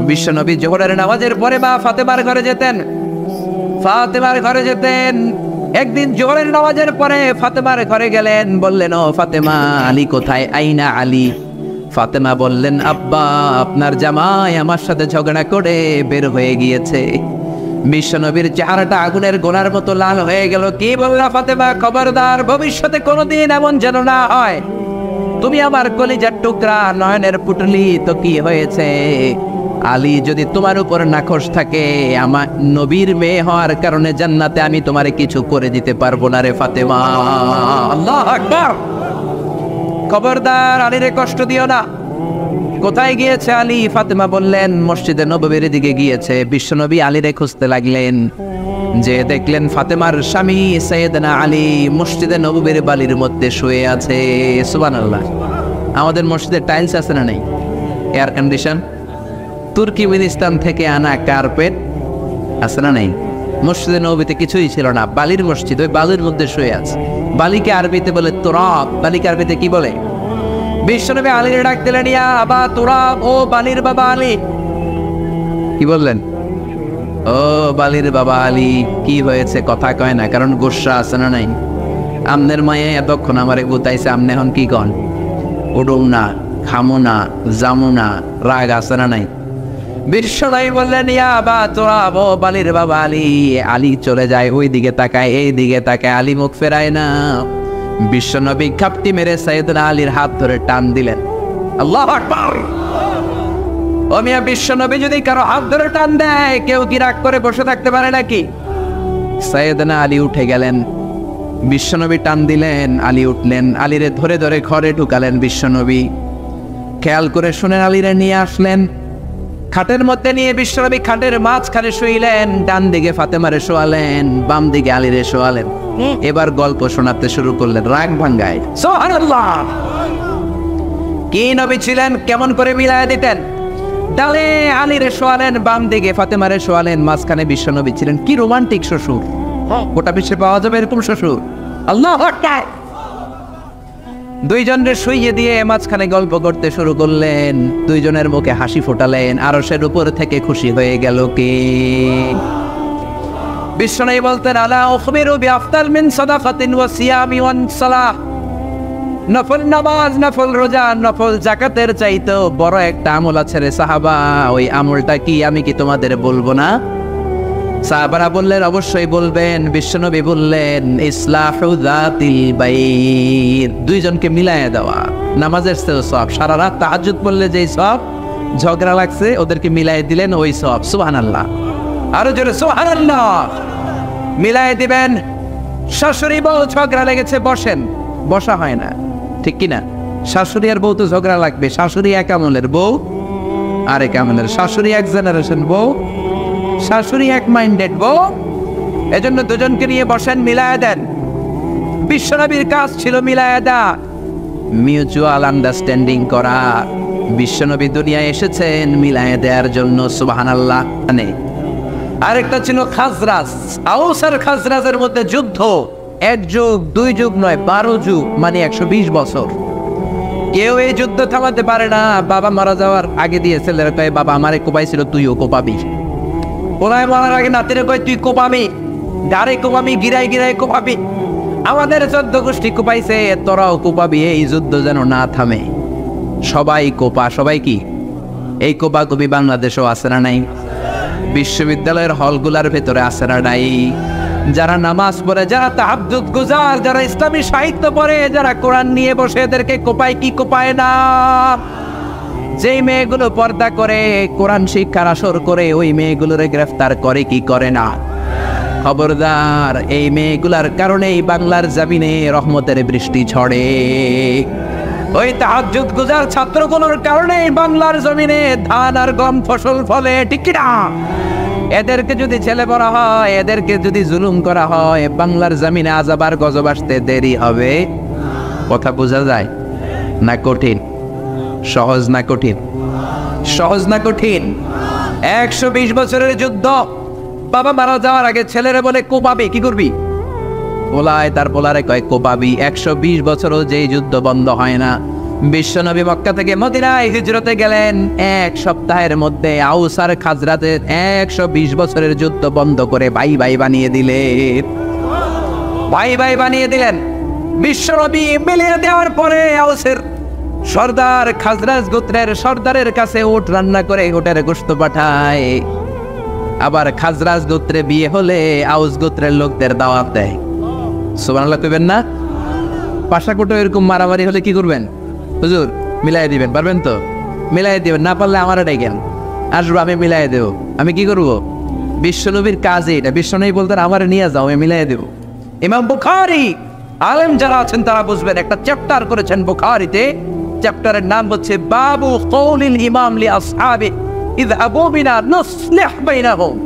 বিশ্বনবী জোহরের নামাজের পরে মা ফাতেমার ঘরে যেতেন। একদিন জোহরের নামাজের পরে ফাতেমার ঘরে গেলেন, বললেন, ও ফাতেমা, আলী কোথায়? আইনা আলী? ফাতেমা বললেন, আব্বা, আপনার জামাই আমার সাথে ঝগড়া করে বের হয়ে গিয়েছে। বিশ্বনবীর চেহারাটা আগুনের গোলার মতো লাল হয়ে গেল। কি বললা ফাতেমা? খবরদার, ভবিষ্যতে কোনোদিন এমন যেন না হয়। তুমি আমার কলিজার টুকরা, নয়নের পুটলি, তো কি হয়েছে? আলী যদি তোমার উপর নাখোশ থাকে, আমার নবীর মেয়ে হওয়ার কারণে জান্নাতে আমি তোমারে কিছু করে দিতে পারবো না রে ফাতেমা। আল্লাহু আকবার। খবরদার, আলীরে কষ্ট দিও না। কোথায় গিয়েছে আলী? ফাতেমা বললেন, মসজিদে নববীর দিকে গিয়েছে। বিশ্বনবী আলীরে খুঁজতে লাগলেন, যে দেখলেন ফাতেমার স্বামী সাইয়েদনা আলী মসজিদে নববীর বালির মধ্যে শুয়ে আছে। সুবহানাল্লাহ। আমাদের মসজিদে টাইলস আছে না নেই? Air condition? তুর্কিমিনিস্তান থেকে আনা কার্পেট আছে না নেই? মসজিদে নববীতে কিছুই ছিল না, বালির মসজিদ, ওই বালির মধ্যে শুয়ে আছে। বালিকে আরবিতে বলে তুরাব। বালিকে আরবিতে কি বলে? বিশ্বনবী আলীর ডাক দিলেন, ইয়া আবা তুরাব, ও বালির বাবা আলী। কি বললেন? ও বালির বাবা আলী, কি হয়েছে? কথা কয় না, কারণ গোসা আছে না নাই? আমনের মায়ে এতক্ষণ আমারে গুতাইছে, আমনে এখন কি কন? উডুম না, খামো না, জামু না, রাগ আছে না নাই? বিশ্বনবী বললেন, ইয়া আবা তুরাব, ও বালির বাবা আলী। আলী চলে যায়, ওই দিকে তাকায়, এই দিকে তাকায়, আলী মুখ ফেরায় না। বিশ্বনবী খাপটি মেরে সাইয়েদনা আলীর হাত ধরে টান দিলেন। আল্লাহু আকবার। ও মিয়া, বিশ্বনবী যদি কারো হাত ধরে টান দেয়, কেউ কি রাগ করে বসে থাকতে পারে নাকি? সাইয়েদনা আলী উঠে গেলেন, বিশ্বনবী টান দিলেন, আলী উঠলেন, আলীরে ধরে ধরে ঘরে ঢুকালেন বিশ্বনবী। খেয়াল করে শুনেন, আলীরে নিয়ে আসলেন, খাটের মধ্যে নিয়ে বিশ্বনবী খাটের মাঝখানে শুইলেন। ডান দিকে ফাতেমারে শোয়ালেন, বাম দিকে আলীরে শোয়ালেন। এবার গল্প শোনাতে শুরু করলেন, রাগ ভাঙ্গায়। সুবহানাল্লাহ। কি নবী ছিলেন, কেমন করে মিলায়া দিতেন। ডালে আলীরে শোয়ালেন, বাম দিকে ফাতেমারে শোয়ালেন, মাঝখানে বিশ্বনবী ছিলেন। কি রোমান্টিক শ্বশুর! গোটা বিশ্বে পাওয়া যাবে এরকম শ্বশুর? আল্লাহু আকবার। দুইজনের শুইয়ে দিয়ে মাঝখানে গল্প করতে শুরু করলেন। দুইজনের মুখে হাসি ফোটালেন। আরশের উপর থেকে খুশি হয়ে গেল কে? বিশ্বনবী বলতেন, আলা উখবিরু বিআফতাল মিন সাদাকাতিন ওয়া সিয়ামি ওয়া সালাহ। নফল নামাজ, নফল রোজা, নফল যাকাতের চাইতেও বড় একটা আমল আছে রে সাহাবা। ওই আমলটা কি, আমি কি তোমাদের বলবো না? সাহাবারা বললেন, অবশ্যই বলবেন। বিশ্বনবী বললেন, ইসলাহু যাতিল বাইন। দুইজনকে মিলায়া দেওয়া। নামাজের চেয়েও সওয়াব। সারা রাত তাহাজ্জুদ পড়লে যেই সওয়াব, ঝগড়া লাগছে ওদেরকে মিলাই দিলেন ওই সওয়াব। সুবহানাল্লাহ। আরো জোরে সুবহানাল্লাহ। মিলাই দিবেন। শাশুড়ি বউ ঝগড়া লেগেছে, বসেন। বসা হয় না, ঠিক কিনা? শাশুড়ি আর বউ তো ঝগড়া লাগবে। শাশুড়ি এক আমলের, বউ আরেক আমলের। শাশুড়ি এক জেনারেশন, বউ শাশুড়ি এক মাইন্ডেড বউ। এজন্য দুজনকে নিয়ে বসেন, মিলায়া দেন। বিশ্বনবীর কাজ ছিল মিলায়া দেয়া, মিউচুয়াল আন্ডারস্ট্যান্ডিং করা। বিশ্বনবী দুনিয়ায় এসেছেন মিলায়া দেওয়ার জন্য। সুবহানাল্লাহ। আরেকটা ছিল খাজরাজ। আউস আর খাজরাজের মধ্যে যুদ্ধ। 1 যুগ 2 যুগ নয়, 12 যুগ, মানে 120 বছর। কেউ এই যুদ্ধ থামাতে পারে না। বাবা মারা যাওয়ার আগে দিয়ে ছেলেরা কয়, বাবা আমারে কোপাইছিল, তুইও কোপাবি। ওরাই মারার আগে নাতিরে কয়, তুই কোপাবি, ডারে কোপাবি, গিরাই গিরাই কোপাবি। আমাদের 14 গোষ্ঠী কোপাইছে, তোরাও কোপাবি। এই যুদ্ধ যেন না থামে। সবাই কোপা। সবাই কি? এই কোপাকুপি বাংলাদেশেও আছে না নাই? বিশ্ববিদ্যালয়ের হলগুলার ভেতরে আছে না নাই? যারা নামাজ পড়ে, যারা তাহাজ্জুদ গুজার, যারা ইসলামী সাহিত্য পড়ে, যারা কোরআন নিয়ে বসে, এদেরকে কোপায় কি কোপায় না? যেই মেয়েগুলো পর্দা করে, কোরআন শিক্ষার আসর করে, ওই মেয়েগুলোরে গ্রেফতার করে কি করে না? খবরদার, এই মেয়েগুলার কারণেই বাংলার জমিনে রহমতের বৃষ্টি ঝড়ে। ওই তাহাজ্জুদ গুজার ছাত্রগুলোর কারণেই বাংলার জমিনে ধান আর গম ফসল ফলে, ঠিক কি না? এদেরকে যদি ছেলে বলা হয়, এদেরকে যদি জুলুম করা হয়, বাংলার জমিনে আযাব আর গজব আসতে দেরি হবে। কথা বোঝা যায় না? কঠিন? সহজ না কঠিন? সহজ না কঠিন? 120 বছরের যুদ্ধ। বাবা মারা যাওয়ার আগে ছেলেরে বলে, কোপাবি। কি করবি? পোলায় তার পোলারে কয়, কোপাবি। 120 বছরও যেই যুদ্ধ বন্ধ হয় না। বিশ্বনবী মক্কা থেকে মদিনায় হিজরতে গেলেন। এক সপ্তাহের মধ্যে আউস আর খাজরাজের 120 বছরের যুদ্ধ বন্ধ করে ভাই ভাই বানিয়ে দিলেন। ভাই ভাই বানিয়ে দিলেন। বিশ্বনবী মিলিয়ে দেওয়ার পরে আউসের সর্দার খাজরাজ গোত্রের সর্দারের কাছে উট রান্না করে উটের গোশত পাঠায়। আবার খাজরাজ গোত্রে বিয়ে হলে আউস গোত্রের লোকদের দাওয়াত দেয়। সুবহানাল্লাহ কইবেন না? পাশাকুটো এরকম মারামারি হলে কি করবেন? হুজুর মিলাই দিবেন, পারবেন তো? মিলাই দিবেন, না পারলে আমার ডাকেন, আসবো, আমি মিলাই দেব। আমি কি করব? বিশ্বনবীর কাজে এটা। বিশ্বনবী বলতেন আমার নিয়ে যাও, আমি মিলাই দেব। ইমাম বুখারী, আলেম যারা আছেন তারা বুঝবেন, একটা চ্যাপ্টার করেছেন বুখারীতে। চ্যাপ্টারের নাম হচ্ছে বাবু কওলিল ইমাম লি আসহাবি ইযহাবু বিনা নুসলিহ বাইনাহুম।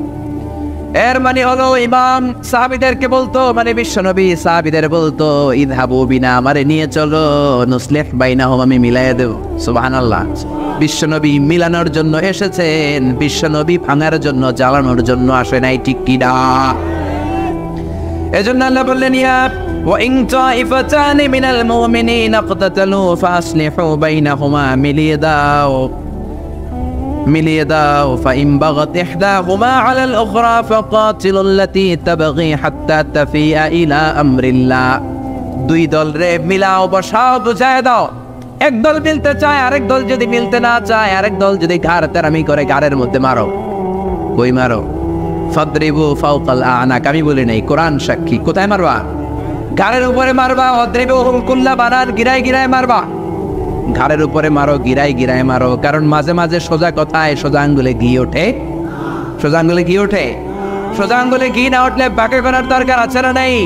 এর মানে হলো ইমাম সাহাবীদেরকে বলতো, মানে বিশ্বনবী সাহাবীদের বলতো, ইযহাবু বিনা, আমারে নিয়ে চলো, নুসলিহ বাইনাহুম, আমি মিলাইয়া দেব। সুবহানাল্লাহ। বিশ্বনবী মিলানোর জন্য এসেছেন, বিশ্বনবী ভাঙার জন্য, জ্বালানোর জন্য আসে নাই, ঠিক কি না? এজন্য আল্লাহ বললেন, ইয়া ওয়া ইন তাইফাতানি মিনাল মুমিনিনা ইকতাতালু ফাসলিহু বাইনাহুমা, মিলিয়ে দাও। ফাইন বাগাত ইহদাহুমা আলাল উখরা ফাকাতিলুল্লাতী তাবগী হাত্তা তাফিয়া ইলা আমরিল্লাহ। দুই দল রে মিলাও, বসাও, বুঝায় দাও। এক দল মিলতে চায়, আরেক দল যদি মিলতে না চায়, আরেক দল যদি ঘাড় তেরামি করে, ঘাড়ের মধ্যে মারো। কই মারো? ফাদরিবু ফাওকাল আনাক। আমি বলি নাই, কোরআন সাক্ষী। কোথায় মারবা? ঘাড়ের উপরে মারবা। অদ্রিবুহুম কুল্লা বানান, গিরায় গিরায় মারবা। ঘাড়ের উপরে মারো, গিরায় গিরায় মারো। কারণ মাঝে মাঝে সোজা কথায় সোজা আঙ্গুলে ঘি ওঠে। সোজা আঙ্গুলে ঘি ওঠে। সোজা আঙ্গুলে ঘি না উঠলে বাঁকে করার দরকার আছে না নেই?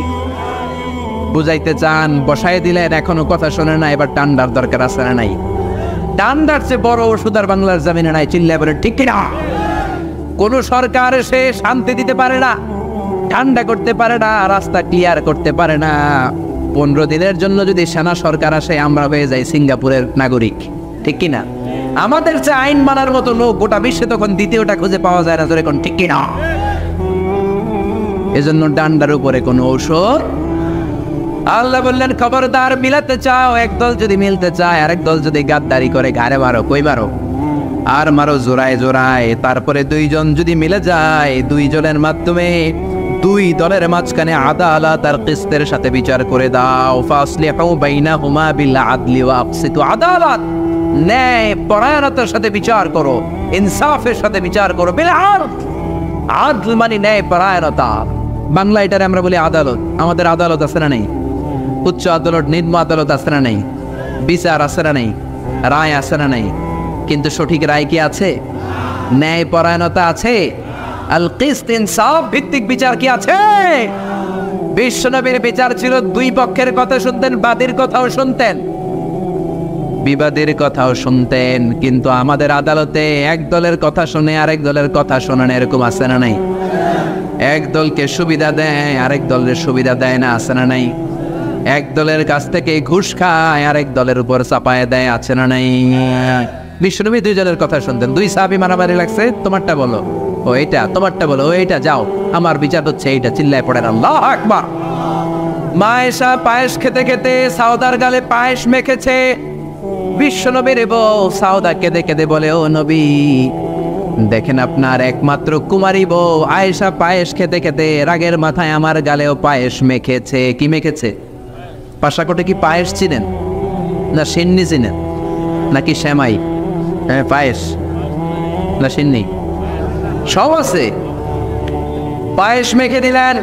বুঝাইতে চান, বসাই দিলেন, এখনো কথা শোনে না, এবার টান্ডার দরকার আছে না নাই? টান্ডার চেয়ে বড় ওষুধ আর বাংলার জমিনে নাই। চিল্লায় বলে ঠিক কিনা? কোন সরকার সে শান্তি দিতে পারে না, ঠান্ডা করতে পারে না, রাস্তা ক্লিয়ার করতে পারে না। 15 দিনের জন্য যদি সেনা সরকার আসে, আমরা হয়ে যাই সিঙ্গাপুরের নাগরিক, ঠিক কিনা? আমাদের যে আইন মানার মতো লোক গোটা বিশ্বে তখন দ্বিতীয়টা খুঁজে পাওয়া যায় না, এখন ঠিক কিনা? এজন্য ডান্ডার উপরে কোনো ঔষধ। আল্লাহ বললেন, খবরদার, মিলাতে চাও, একদল যদি মিলতে চায়, আরেক দল যদি গাদ্দারি করে, ঘাড়ে মারো। কই মারো? আর মারো জোড়ায় জোড়ায়। তারপরে দুইজন যদি মিলে যায়, দুইজনের মাধ্যমে দুই দলের মাঝখানে আদালত আর কিসতের সাথে বিচার করে দাও। ফাসলিহু বাইনাহুমা বিল আদলি ওয়া আকসিতু। আদালত, ন্যায় পরায়ণতার সাথে বিচার করো, ইনসাফের সাথে বিচার করো। বিল আদল, আদল মানে ন্যায় পরায়ণতা। বাংলা এটারে আমরা বলি আদালত। আমাদের আদালত আছে না নেই? উচ্চ আদালত, নিম্ন আদালত আছে না নেই? বিচার আছে না নেই? রায় আছে না নেই? কিন্তু সঠিক রায় কি আছে? ন্যায় পরায়ণতা আছে? আল কিসত, ইনসাফ ভিত্তিক বিচার কি আছে? বিশ্বনবীর বিচার ছিল দুই পক্ষের কথা শুনতেন, বাদীর কথাও শুনতেন, বিবাদের কথাও শুনতেন। কিন্তু আমাদের আদালতে এক দলের কথা শুনে আরেক দলের কথা শোনেন, এরকম আছে না নাই? এক দলকে সুবিধা দেয়, আরেক দলের সুবিধা দেয় না, আছে না নাই? এক দলের কাছ থেকে ঘুষ খায়, আরেক দলের উপর চাপায় দেয়, আছে না নাই? বিশ্বনবী দুই জনের কথা শুনতেন। দুই সাহাবী মারামারি লাগছে, তোমারটা বলো, ও এইটা, তোমারটা বলো, ও এইটা, যাও, আমার বিচার হচ্ছে এইটা। চিল্লায় পড়েন আল্লাহু আকবার। মা আয়েশা পায়েস খেতে খেতে সাউদার গালে পায়েস মেখেছে। বিশ্বনবীর বউ সাউদা কেঁদে কেঁদে বলে, ও নবী, দেখেন আপনার একমাত্র কুমারী বউ আয়েশা পায়েস খেতে খেতে রাগের মাথায় আমার গালেও পায়েস মেখেছে। কি মেখেছে? পাশাকোটে কি পায়েস চিনেন? না সিন্নি চিনেন? নাকি শ্যামাই? হ্যাঁ, পায়েস না সিন্নি সব আছে। পায়েস মেখে দিলেন।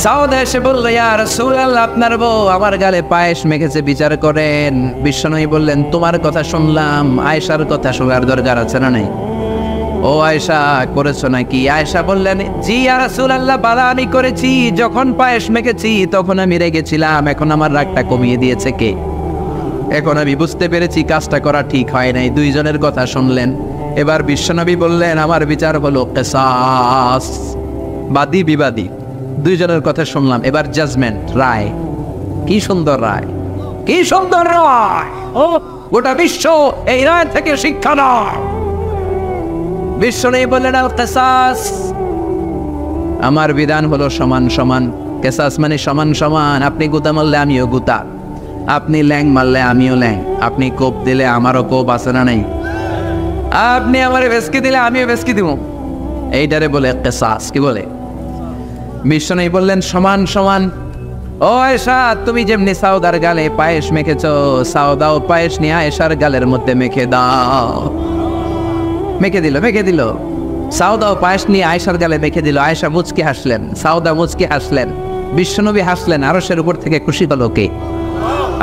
সাউদা এসে বলল, ইয়া রাসূলুল্লাহ, আপনার বউ আমার গালে পায়েস মেখেছে, বিচার করেন। বিশ্বনবী বললেন, তোমার কথা শুনলাম, আয়েশার কথা শোনার দরকার আছে না নাই? ও আয়েশা, করেছো নাকি? আয়েশা বললেন, জি ইয়া রাসূলুল্লাহ, বালা আমি করেছি। যখন পায়েস মেখেছি তখন আমি রেগেছিলাম, এখন আমার রাগটা কমিয়ে দিয়েছে কে? এখন আমি বুঝতে পেরেছি কাজটা করা ঠিক হয় নাই। দুইজনের কথা শুনলেন। এবার বিশ্বনবী বললেন, আমার বিচার হলো কিসাস, বাদী বিবাদী, দুইজনের কথা শুনলাম, এবার জাজমেন্ট, রায়। কি সুন্দর রায়, কি সুন্দর রায়! ও গোটা বিশ্ব এই রায় থেকে শিক্ষা নাও। বিশ্বনবী বললেন, আল কিসাস, আমার বিধান হলো সমান সমান। কিসাস মানে সমান সমান। আপনি গুতা মারলে আমিও গুতা, আপনি ল্যাং মারলে আমিও ল্যাং, আপনি কোপ দিলে আমারও কোপ আছে না নাই, আপনি আমারে ভেসকে দিলে আমিও ভেসকে দিব, এইটারে বলে কিসাস। কি বলে? বিষ্ণু বললেন সমান সমান। ও আয়েশা, তুমি যেমনি সাউদার গালে পায়েস মেখেছ, সাউদাও পায়েস নিয়ে আয়েশার গালের মধ্যে মেখে দাও। মেখে দিল। সাউদাও পায়েস নিয়ে আয়েশার গালে মেখে দিল। আয়েশা মুচকি হাসলেন, সাউদা মুচকি হাসলেন, বিশ্বনবী হাসলেন। আরশের উপর থেকে খুশি হলো কে?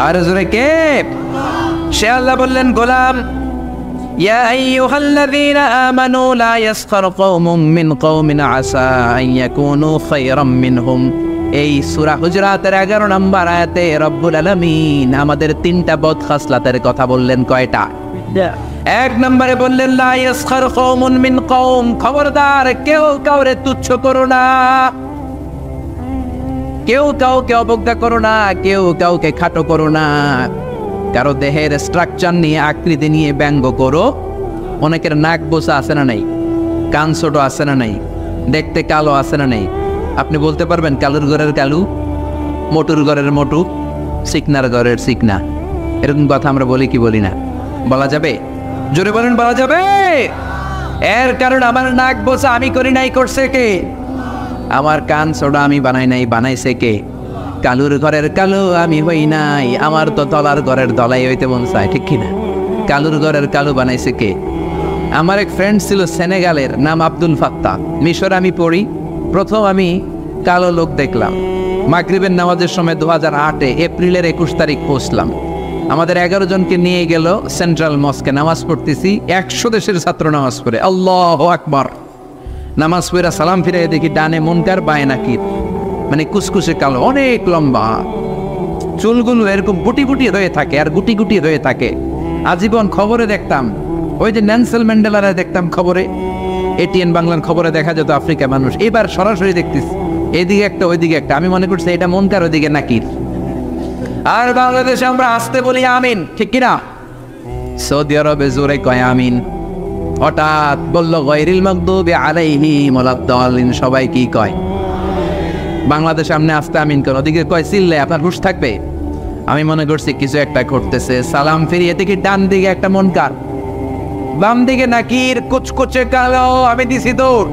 আর জোরে কে? সে আল্লাহ বললেন, গোলাম, ইয়া আইয়ুহাল্লাযীনা আমানু লা ইয়াসখার কওমুম মিন কওমিন আসা আন ইয়াকুনু খায়রাম মিনহুম। এই সূরা হুজরাতের 11 নম্বর আয়াতে রব্বুল আলামিন আমাদের 3টা বদ খাসলাতের কথা বললেন। কয়টা? 1 নম্বরে বললেন লা ইয়াসখার কওমুন মিন কওম, খবরদার কেউ কাউরে তুচ্ছ করো না, কেউ কাউকে অবজ্ঞা করো না, কেউ কাউকে খাটো করো না, কারো দেহের স্ট্রাকচার নিয়ে আকৃতি নিয়ে ব্যঙ্গ করো। অনেকের নাক বোসা আছে না নাই, কান ছোট আছে না নাই, দেখতে কালো আছে না নাই। আপনি বলতে পারবেন কালুর ঘরের কালু, মোটুর ঘরের মোটু, সিকনার ঘরের সিকনা? এরকম কথা আমরা বলি কি বলি না? বলা যাবে? জোরে বলেন, বলা যাবে? এর কারণ আমার নাক বোসা আমি করি নাই, করছে কে? আমার কান ছোট আমি বানাই নাই, বানাইছে কে? কালুর ঘরের কালু আমি হই নাই, আমার তো তলার ঘরের দলাই হইতে মন চায়, ঠিক কিনা? কালুর ঘরের কালু বানাইছে কে? আমার এক ফ্রেন্ড ছিল সেনেগালের, নাম আব্দুল ফাত্তা। মিশর আমি পড়ি, প্রথম আমি কালো লোক দেখলাম। মাগরিবের নামাজের সময় 2008-এ এপ্রিলের 21 তারিখ পৌঁছলাম। আমাদের 11 জনকে নিয়ে গেল সেন্ট্রাল মস্কে, নামাজ পড়তেছি। 100 দেশের ছাত্র নামাজ পড়ে, আল্লাহু আকবার। নামাজ পড়ে সালাম ফিরে দেখি ডানে মুনকার, বায়ে নাকির, মানে কুসকুসে কালো, অনেক লম্বা, চুলগুলো এরকম বুটি বুটি হয়ে থাকে আর গুটি গুটি হয়ে থাকে। আজীবন খবরে দেখতাম, ওই যে নেলসন ম্যান্ডেলারে দেখতাম খবরে, এটিএন বাংলার খবরে দেখা যেত আফ্রিকা মানুষ। এবার সরাসরি দেখতেছি, এদিকে একটা ওইদিকে একটা। আমি মনে করছি এটা মুনকার, ওইদিকে নাকির। আর বাংলাদেশে আমরা আসতে বলি আমিন, ঠিক কিনা? সৌদি আরবে জোরে কয় আমিন। হঠাৎ বলল গায়রিল মাগদুবি আলাইহিম ওয়ালাদ-দাল্লিন, সবাই কি কয়? বাংলাদেশ সামনে আসতে আমিন কেন? ওদিকে কয় চিল্লে, আপনার হুঁশ থাকবে? আমি মনে করছি কিছু একটা ঘটতেছে। সালাম ফিরিয়ে দেখি ডান দিকে একটা মুনকার, বাম দিকে নাকির, কুচকুচে কালো। আমি দিছি দৌড়।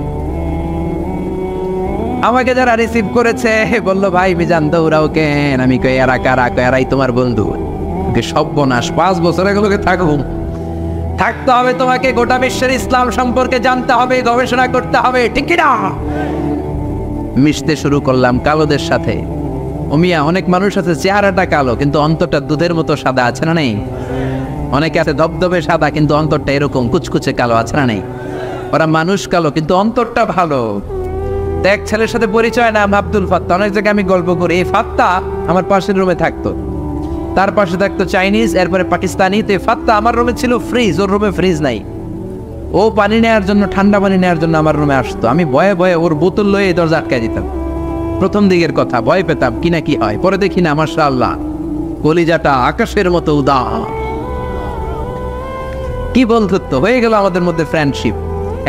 আমাকে যারা রিসিভ করেছে বললো, ভাই মিজান দৌড়াও কেন? আমি কই এরা কারা? এরাই তোমার বন্ধু। সর্বনাশ, 5 বছর এগুলোকে থাকতে হবে তোমাকে, গোটা বিশ্বের ইসলাম সম্পর্কে জানতে হবে, গবেষণা করতে হবে, ঠিক কিনা? মিশতে শুরু করলাম কালোদের সাথে। ওমিয়া, অনেক মানুষ আছে চেহারাটা কালো কিন্তু অন্তরটা দুধের মতো সাদা, আছে না নেই? অনেকে আছে ধবধবে সাদা কিন্তু অন্তরটা এরকম কুচকুচে কালো, আছে না নেই? ওরা মানুষ কালো কিন্তু অন্তরটা ভালো। তো এক ছেলের সাথে পরিচয়, নাম আব্দুল ফাত্তা। অনেক জায়গায় আমি গল্প করি, এই ফাত্তা আমার পাশের রুমে থাকতো, তার পাশে থাকতো চাইনিজ, এরপরে পাকিস্তানি। তো ফাত্তা আমার রুমে ছিল ফ্রিজ, ওর রুমে ফ্রিজ নাই। ও পানি নেওয়ার জন্য, ঠান্ডা পানি নেওয়ার জন্য আমার রুমে আসতো। আমি ভয়ে ভয়ে ওর বোতল লয়ে দরজা আটকায় দিতাম। প্রথম দিকের কথা, ভয় পেতাম কি না কি হয়। পরে দেখি না, মাশাআল্লাহ, কলিজাটা আকাশের মতো উদা। কি বন্ধুত্ব হয়ে গেল আমাদের মধ্যে, ফ্রেন্ডশিপ।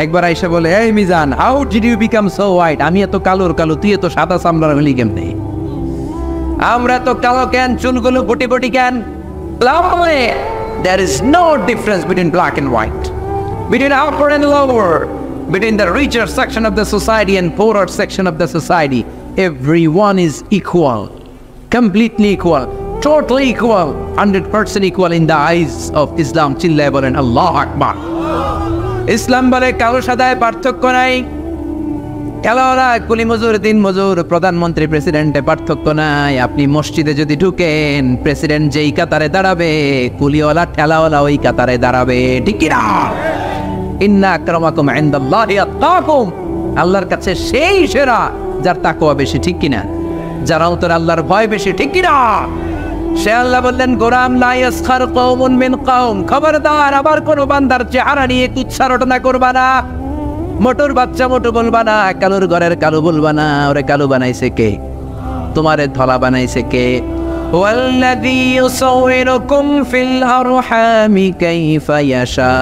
একবার আইসা বলে, এই Mizan, how did you become so white? আমি এত কালোর কালো, তুই এত সাদা চামড়ার হলি কেমনে? আমরা তো কালো কেন, চুলগুলো বুটি বুটি কেন? There is no difference between black and white, between upper and lower, between the richer section of the society and poorer section of the society. Everyone is equal, completely equal, totally equal, 100% equal in the eyes of Islam. চিল্লায় বলেন আল্লাহু আকবার। ইসলাম বলে কালো সাদায় পার্থক্য নাই। কালোরা কুলি মজুর, দিন মজুর, প্রধানমন্ত্রী, প্রেসিডেন্টে পার্থক্য নাই। আপনি মসজিদে যদি ঢুকেন, প্রেসিডেন্ট যেই কাতারে দাঁড়াবে, কুলিওয়ালা ঠেলাওয়ালা ওই কাতারে দাঁড়াবে, ঠিক কিনা? ইন্না আকরামাকুম ইনদাল্লাহি আত্তাকুম, আল্লাহর কাছে সেই সেরা যার তাকওয়া বেশি, ঠিক কিনা? যার অন্তরে আল্লাহর ভয় বেশি, ঠিক কিনা? সে আল্লাহ বললেন, গোলাম লা ইয়াসখার কওমুন মিন কওম, খবরদার আবার কোন বান্দার চেহারা নিয়ে তুচ্ছারটনা করবা না। মোটর বাচ্চা মোটু বলবা না, কালুর ঘরের কালু বলবা না। ওরে কালু বানাইছে কে? তোমারে ধলা বানাইছে কে? ওয়াল্লাযী ইউসাউইরুকুম ফিল আরহামি কাইফা ইয়াশা,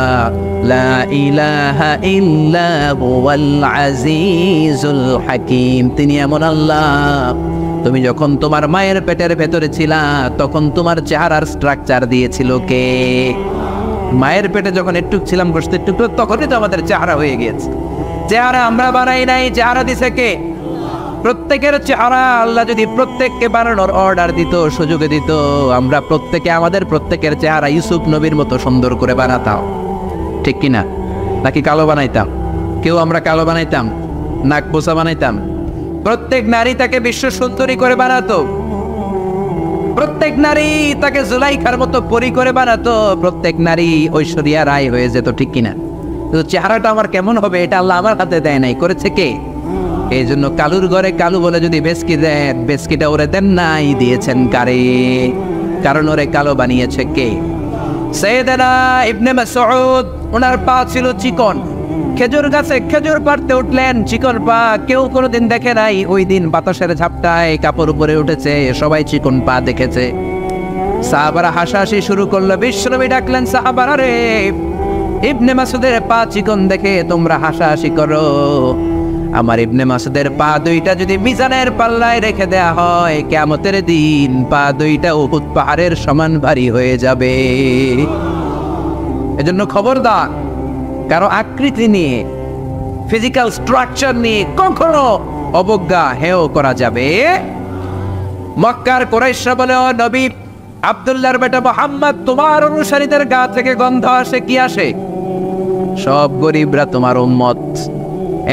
লা ইলাহা ইল্লা হুয়াল আজিজুল হাকীম। তিনি এমন আল্লাহ তুমি যখন তোমার মায়ের পেটের ভেতরে ছিলা তখন তোমার চেহারার স্ট্রাকচার দিয়েছিল কে? মায়ের পেটে যখন একটু ছিলাম গোশতের টুকরো, তখনই তো আমাদের চেহারা হয়ে গিয়েছে। চেহারা আমরা বানাই নাই, চেহারা দিছে কে? প্রত্যেকের চেহারা আল্লাহ যদি প্রত্যেককে বানানোর অর্ডার দিত, সুযোগ দিত, আমরা প্রত্যেকে আমাদের প্রত্যেকের চেহারা ইউসুফ নবীর মতো সুন্দর করে বানাতাম, ঠিক কিনা? নাকি কালো বানাইতাম? কেউ আমরা কালো বানাইতাম, নাক পোষা বানাইতাম? প্রত্যেক নারী তাকে বিশ্ব সুন্দরী করে বানাতো, প্রত্যেক নারী তাকে জুলাইখার মতো পরি করে বানাতো, প্রত্যেক নারী ঐশ্বরিয়া রায় হয়ে যেত, ঠিক কিনা? তো চেহারাটা আমার কেমন হবে এটা আল্লাহ আমার হাতে দেয় নাই, করেছে কে? এই জন্য কালুর ঘরে কালু বলে যদি বেসকি দেন, বেসকিটা ওরে দেন নাই, দিয়েছেন কারে? কারণ ওরে কালো বানিয়েছে কে? সাইয়েদানা ইবনে মাসউদ, ওনার পা ছিল চিকন, খেজুর গাছে খেজুর পাড়তে উঠলেন, চিকন পা, কেউ কোনোদিন দেখে নাই। ওই দিন বাতাসের ঝাপটায় কাপড় উপরে উঠেছে, সবাই চিকন পা দেখেছে। সাহাবারা হাসাহাসি শুরু করলো। বিশ্বনবী ডাকলেন, সাহাবারা রে, ইবনে মাসউদের পা চিকন দেখে তোমরা হাসাহাসি করো, আমার ইবনে মাসউদের পা দুইটা যদি মিজানের পাল্লায় রেখে দেয়া হয়, কিয়ামতের দিন পা দুইটা উহুদ পাহাড়ের সমান ভারী হয়ে যাবে। এজন্য খবরদার, কারো আকৃতি নিয়ে, ফিজিক্যাল স্ট্রাকচার নিয়ে কখনো অবজ্ঞা হেয় করা যাবে। মক্কার কুরাইশরা বলে, ও নবী, আব্দুল্লাহর বেটা মুহাম্মদ, তোমার অনুসারীদের গা থেকে গন্ধ আসে, কি আসে? সব গরিবরা তোমার উম্মত,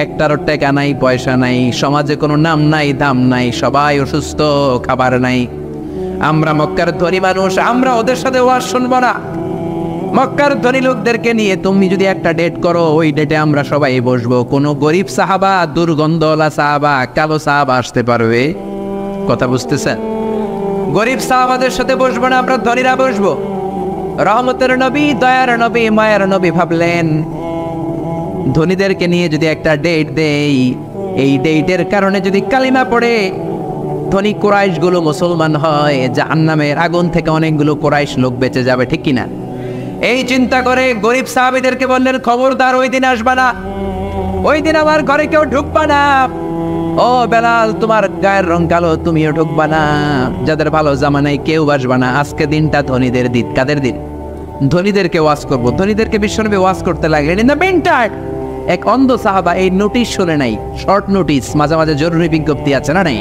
একটারও টাকা নাই, পয়সা নাই, সমাজে কোনো নাম নাই, দাম নাই, সবাই অসুস্থ, খাবার নাই। আমরা মক্কার ধনী মানুষ, আমরা ওদের সাথে ওয়াজ শুনবো না। মক্কার ধনী লোকদেরকে নিয়ে তুমি যদি একটা ডেট করো, ওই ডেটে আমরা সবাই বসবো। কোনো গরিব সাহাবা, দুর্গন্ধওয়ালা সাহাবা, কালো সাহাবা আসতে পারবে? কথা বুঝতেছেন? গরিব সাহাবাদের সাথে বসবো না, আমরা ধনীরা বসবো। রহমতের নবী, দয়ার নবী, মায়ের নবী ভাবলেন, ধনীদেরকে নিয়ে যদি একটা ডেট দেই, এই ডেটের কারণে যদি কালিমা পড়ে ধনী কুরাইশ গুলো মুসলমান হয়, জাহান্নামের আগুন থেকে অনেকগুলো কুরাইশ লোক বেঁচে যাবে, ঠিক কিনা? এই চিন্তা করে গরিব সাহাবীদেরকে বললেন, খবরদার ওই দিন আসবা না, ওই দিন আমার ঘরে কেউ ঢুকবা না। ও বেলাল, তোমার গায়ের রং কালো, তুমিও ঢুকবা না। যাদের ভালো জামা নাই কেউ আসবা না। আজকে দিনটা ধনীদের দিন। কাদের দিন? ধনীদেরকে ওয়াজ করবো। ধনীদেরকে বিশ্বনবী ওয়াজ করতে লাগলেন। ইন দ্য মিনটাইম এক অন্ধ সাহাবা এই নোটিশ শুনে নাই, শর্ট নোটিশ, মাঝে মাঝে জরুরি বিজ্ঞপ্তি আছে না নাই?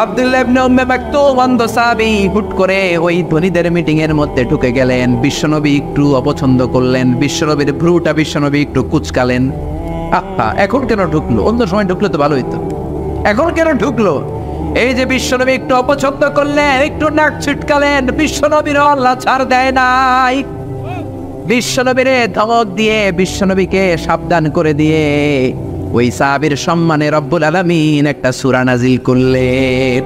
আব্দুল্লাহ ইবনে উম্মে মাকতুম অন্ধ সাহাবী হুট করে ওই ধনীদের মিটিং এর মধ্যে ঢুকে গেলেন। বিশ্বনবী একটু অপছন্দ করলেন, বিশ্বনবীর ভ্রুটা বিশ্বনবী একটু কুচকালেন। আহা, এখন কেন ঢুকলো? অন্য সময় ঢুকলে তো ভালো হইতো, এখন কেন ঢুকলো? এই যে বিশ্বনবী একটু অপছন্দ করলেন, একটু নাক ছিটকালেন, বিশ্বনবীর আল্লাহ ছাড় দেয় নাই। বিশ্বনবীরে ধমক দিয়ে, বিশ্বনবীকে সাবধান করে দিয়ে ওই সাহাবীর সম্মানে রব্বুল আলামিন একটা সূরা নাজিল করলেন।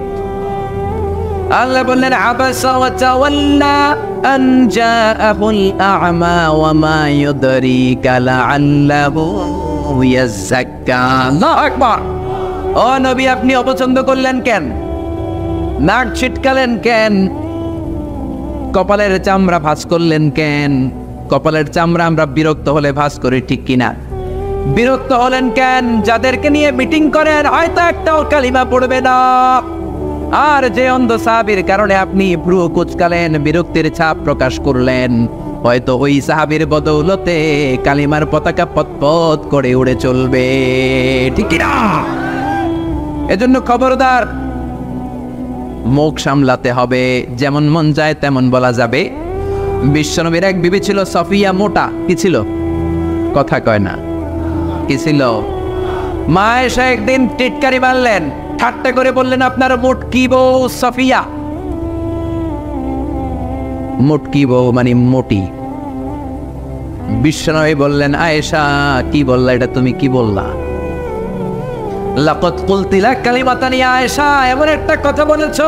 আল্লাহ বললেন, আবাসা ওয়া তাওয়াল্লা আন জাআহুল আ'মা ওয়া মা ইউদরিকা লাআল্লাহু ইয়াযাক্কা। আল্লাহু আকবার। ও নবী, আপনি অপছন্দ করলেন কেন? নাক ছিটকালেন কেন? কপালের চামড়া ভাঁজ করলেন কেন? কপালের চামড়া আমরা বিরক্ত হলে ভাঁজ করি, ঠিক কিনা? বিরক্ত হলেন কেন? যাদেরকে নিয়ে মিটিং করেন হয়তো একটাও কালিমা পড়বে না। আর যে অন্ধ সাহাবীর কারণে আপনি ভ্রু কুচকালেন, বিরক্তির ছাপ প্রকাশ করলেন, হয়তো ওই সাহাবীর বদৌলতে কালিমার পতাকা পতপত করে উড়ে চলবে, ঠিক কিনা? এজন্য খবরদার, মুখ সামলাতে হবে, যেমন মন যায় তেমন বলা যাবে। বিশ্বনবীর এক বিবি ছিল সফিয়া, মোটা। কি ছিল? কথা কয় না। কি ছিল? মা এসে একদিন টিটকারি মারলেন, ঠাট্টা করে বললেন, আপনার মুটকি বউ সফিয়া। মুটকি বউ মানে মোটি। বিশ্বনবী বললেন, আয়েশা, কি বললা এটা? তুমি কি বললা? লাকাদ কুলতি লাক কালিমাতান ইয়া আয়েশা, এমন একটা কথা বলেছো,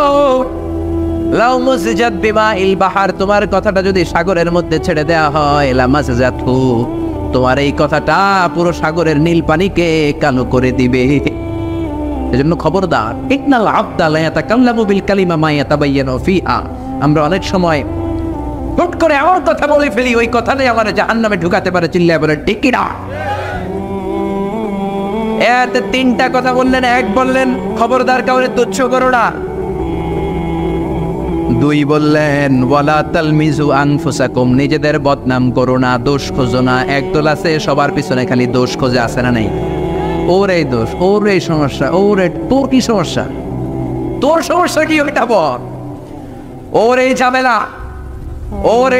লাউ মুসজাত বিমাইল বাহার, তোমার কথাটা যদি সাগরের মধ্যে ছেড়ে দেয়া হয়, লা মাসজাতহু, তোমার এই কথাটা পুরো সাগরের নীল পানিকে কালো করে দিবে। এজন্য খবরদার, ইন্নাল আবদা লা ইয়াতাকাল্লামু বিল কালিমা মা ইয়াতাবায়্যানু ফিহা। আমরা অনেক সময় হুট করে এমন কথা বলে ফেলি, ওই কথাটাই আমার জাহান্নামে ঢুকাতে পারে। চিল্লায় বলে ঠিক কি না? এতে তিনটা কথা বললেন। এক বললেন খবরদার কাউরে তুচ্ছ করো না। দুই বললেন ওয়ালা তালমিজু আনফুসাকুম, নিজেদের বদনাম করো না, দোষ খোঁজো না। একদল আছে সবার পিছনে খালি দোষ খোঁজে, আছে না নেই? ওর এই দোষ, ওর এই সমস্যা, ওর তোর কি সমস্যা? তোর সমস্যা কি ওইটা বল। ওর এই ঝামেলা, ওর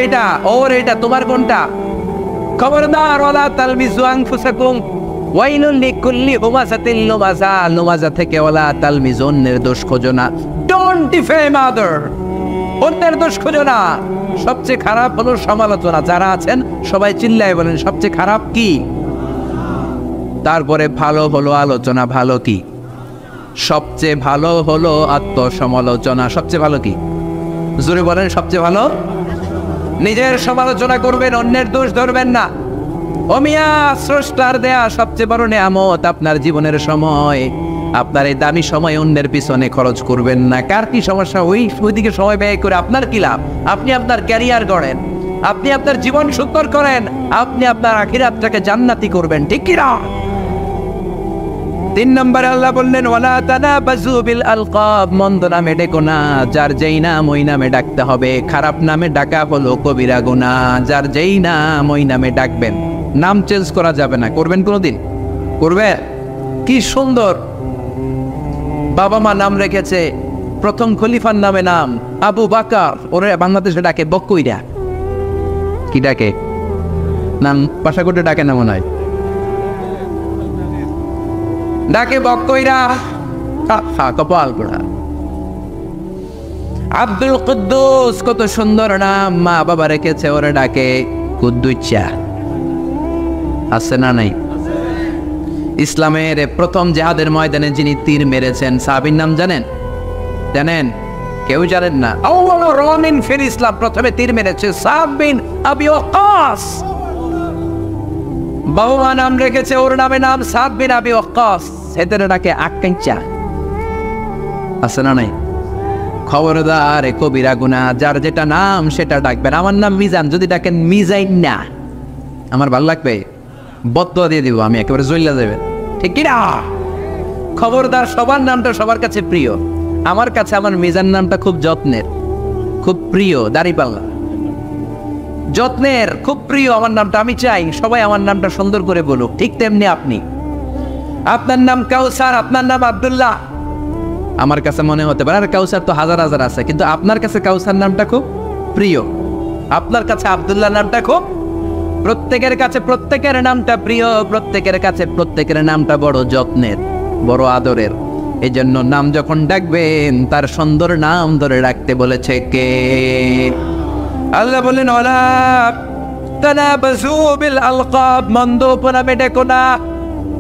এইটা, তোমার কোনটা? খবরদার ওয়ালা তালমিজু আনফুসাকুম ওয়াইলুল লিকুল্লি হুমাযাতিল লুমাযা, লুমাযা থেকে ওয়ালা তালমিজু, অন্যের দোষ খোঁজো না। ডোন্ট ডিফেম আদার, অন্যের দোষ খোঁজো না। সবচেয়ে খারাপ হলো সমালোচনা। যারা আছেন সবাই চিল্লায় বলেন সবচেয়ে খারাপ কি? তারপরে ভালো হলো আলোচনা। ভালো কি? সবচেয়ে ভালো হলো আত্মসমালোচনা। সবচেয়ে ভালো কি? জোরে বলেন সবচেয়ে ভালো। নিজের সমালোচনা করবেন, অন্যের দোষ ধরবেন না। ও মিয়া, স্রষ্টার দেয়া সবচেয়ে বড় নেয়ামত আপনার জীবনের সময়। আপনার এই দামি সময় অন্যের পিছনে খরচ করবেন না। কার কি সমস্যা ওইদিকে সময় ব্যয় করে আপনার কি লাভ? আপনি আপনার ক্যারিয়ার গড়েন, আপনি আপনার জীবন সুন্দর করেন, আপনি আপনার আখিরাতটাকে জান্নাতি করবেন, ঠিক কি না? 3 নম্বরে আল্লাহ বললেন ওয়ালা তানাবাজু বিল আলকাব, মন্দ নামে ডেকো না। যার যেই নাম ওই নামে ডাকতে হবে। খারাপ নামে ডাকা হলো কবিরা গুনাহ। যার যেই নাম ওই নামে ডাকবেন, নাম চেঞ্জ করা যাবে না। করবেন কোনোদিন? করবে? কি সুন্দর বাবা মা নাম রেখেছে, প্রথম খলিফার নামে নাম আবু বাকার। ওরে বাংলাদেশে ডাকে বক্কইরা। কি ডাকে? নাম পাশাকোটে ডাকে না মনে হয়, ডাকে বক্কইরা। কপাল পোড়া। আব্দুল কুদ্দুস, কত সুন্দর নাম, মা বাবা রেখেছে, ওরে ডাকে কুদ্দুচ্চা। আছে না নাই? ইসলামের প্রথম জিহাদের ময়দানে যিনি তীর মেরেছেন সাহাবীর নাম জানেন? জানেন? কেউ জানেন না? আউয়ালু রামিন ফিল ইসলাম, প্রথমে তীর মেরেছে সাদ বিন আবি ওয়াক্কাস। বাবা মা নাম রেখেছে, ওর নামে নাম সাদ বিন আবি ওয়াক্কাস। এদের ডাকে আক্কাঞ্চা। আছে না নাই? খবরদার, কবিরা গুনাহ। যার যেটা নাম সেটা ডাকবেন। আমার নাম মিজান, যদি ডাকেন মিজাইন না, আমার ভালো লাগবে? বদদুয়া দিয়ে দিব আমি, একেবারে জ্বলা যাবে, ঠিক কি না? খবরদার, সবার নামটা সবার কাছে প্রিয়। আমার কাছে আমার মিজান নামটা খুব যত্নের, খুব প্রিয়। দাড়িপাল্লা যত্নের, খুব প্রিয় আমার নামটা। আমি চাই সবাই আমার নামটা সুন্দর করে বলুক। ঠিক তেমনি আপনি, আপনার নাম কাউসার, আপনার নাম আব্দুল্লাহ। আমার কাছে মনে হতে পারে আর কাউসার তো হাজার হাজার আছে, কিন্তু আপনার কাছে কাউসার নামটা খুব প্রিয়, আপনার কাছে আব্দুল্লাহ নামটা খুব। প্রত্যেকের কাছে প্রত্যেকের নামটা প্রিয়, প্রত্যেকের কাছে প্রত্যেকের নামটা বড় যত্নের, বড় আদরের। এই জন্য নাম যখন ডাকবেন তার সুন্দর নাম ধরে রাখতে বলেছে কে? আল্লাহ বলেন ওয়ালা তানাবাজু বিল আলকাব, মন্দ উপনামে ডেকো না।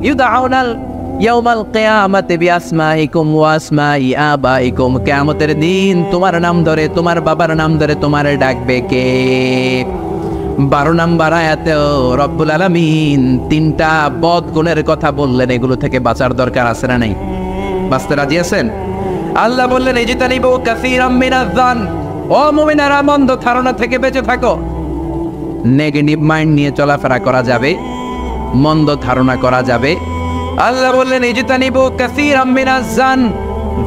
ইউদাউনাল ইয়াউমাল কিয়ামাতি বিআসমাইকুম ওয়া আসমাই আবাইকুম, কিয়ামতের দিন তোমার নাম ধরে, তোমার বাবার নাম ধরে তোমার ডাকবে কে? 12 নম্বর আয়াতেও রব্বুল আলামিন 3টা বদ গুণের কথা বললেন। এগুলো থেকে বাঁচার দরকার আছে না নাই? বাঁচতে রাজি আছেন? আল্লাহ বললেন ইজতানিবু কাসীরাম মিনাজ যান, ও মুমিনেরা মন্দ ধারণা থেকে বেঁচে থাকো। নেগেটিভ মাইন্ড নিয়ে চলাফেরা করা যাবে, মন্দ ধারণা করা যাবে। আল্লাহ বললেন ইজতানিবু কাসীরাম মিনাজ যান,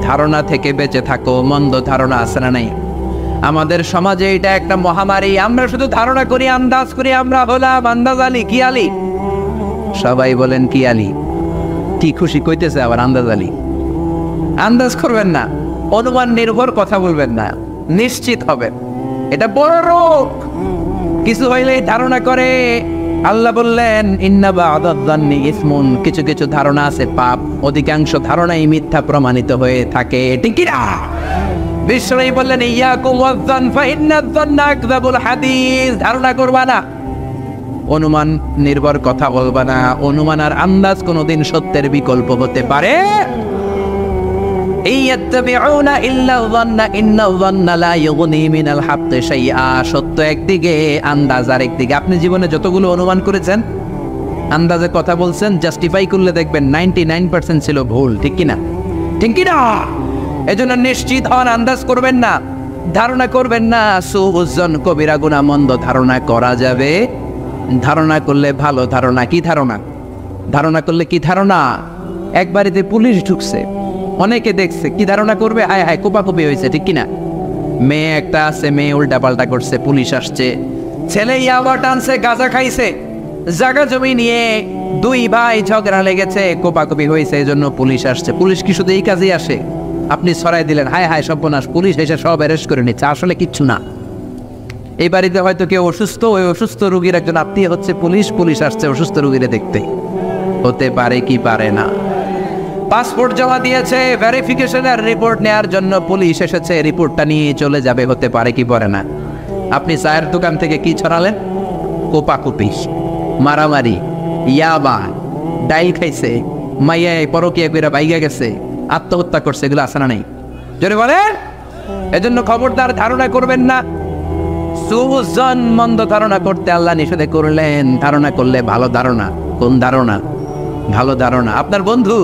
ধারণা থেকে বেঁচে থাকো। মন্দ ধারণা আছে না নাই? আমাদের সমাজে এটা একটা মহামারী। আমরা শুধু ধারণা করি, আন্দাজ করি। আমরা হলাম আন্দাজ আলী। কি আলী? সবাই বলেন কি আলী? কি খুশি কইতেছে আবার আন্দাজ আলী। আন্দাজ করবেন না, অনুমান নির্ভর কথা বলবেন না, নিশ্চিত হবেন। এটা বড় রোগ। কিছু হইলে ধারণা করে। আল্লাহ বললেন ইন্না বা'দাদ যান্নি ইসমুন, কিছু কিছু ধারণা আছে পাপ, অধিকাংশ ধারণাই মিথ্যা প্রমাণিত হয়ে থাকে, ঠিক কি না? বিশ্বনবী বললেন ইয়াকুম ওয়াজ-যান ফাইন্নাজ যান্না আকযাবুল হাদিস, ধারণা করবা না, অনুমান নির্ভর কথা বলবা না। অনুমান আর আন্দাজ কোনোদিন সত্যের বিকল্প হতে পারে? ইয়াত্তাবিউনা ইল্লা যান্না ইন্নাল যান্না লা ইউগনি মিনাল হাক্কি শাইআ, সত্য একদিকে, আন্দাজ আরেকদিকে। আপনি জীবনে যতগুলো অনুমান করেছেন, আন্দাজে কথা বলছেন, জাস্টিফাই করলে দেখবেন 99% ছিল ভুল, ঠিক কি না? ঠিক কি না? এজন্য নিশ্চিত হন, আন্দাজ করবেন না, ধারণা করবেন না। সুউজ্জন কবিরা গুনাহ, মন্দ ধারণা করা যাবে, ধারণা করলে ভালো ধারণা। কি ধারণা? ধারণা করলে কি ধারণা? এক বাড়িতে পুলিশ ঢুকছে, অনেকে দেখছে, কি ধারণা করবে? হায় হায় কোপাকুপি হয়েছে, ঠিক কিনা? মেয়ে একটা আছে, মেয়ে উল্টা পাল্টা করছে, পুলিশ আসছে। ছেলে ইয়াবা টানছে, গাঁজা খাইছে, জায়গা জমি নিয়ে দুই ভাই ঝগড়া লেগেছে, কোপাকুপি হয়েছে, এই জন্য পুলিশ আসছে। পুলিশ কি শুধু এই কাজেই আসে? আপনি ছড়াই দিলেন, হায় হায় সর্বনাশ, পুলিশ এসে সব অ্যারেস্ট করে নিচ্ছে, আসলে কিচ্ছু না। এই বাড়িতে হয়তো কেউ অসুস্থ, ওই অসুস্থ রোগীর একজন আত্মীয় হচ্ছে পুলিশ, পুলিশ আসছে অসুস্থ রোগীরে দেখতে। হতে পারে কি পারে না? পাসপোর্ট জমা দিয়েছে, ভেরিফিকেশনের রিপোর্ট নেয়ার জন্য পুলিশ এসেছে, রিপোর্টটা নিয়ে চলে যাবে, হতে পারে কি পারে না? আপনি চায়ের দোকান থেকে কি ছড়ালেন? কোপাকুপি, মারামারি, ইয়াবা, ডাইল খাইছে, মাইয়ায় পরকিয়া কইরা বাইগা গেছে, আত্মহত্যা করছে, এগুলো আছে না নেই? জোরে বলেন। এজন্য খবরদার ধারণা করবেন না। সুজন মন্দ ধারণা করতে আল্লাহ নিষেধ করলেন। ধারণা করলে ভালো ধারণা। কোন ধারণা? ভালো ধারণা। আপনার বন্ধু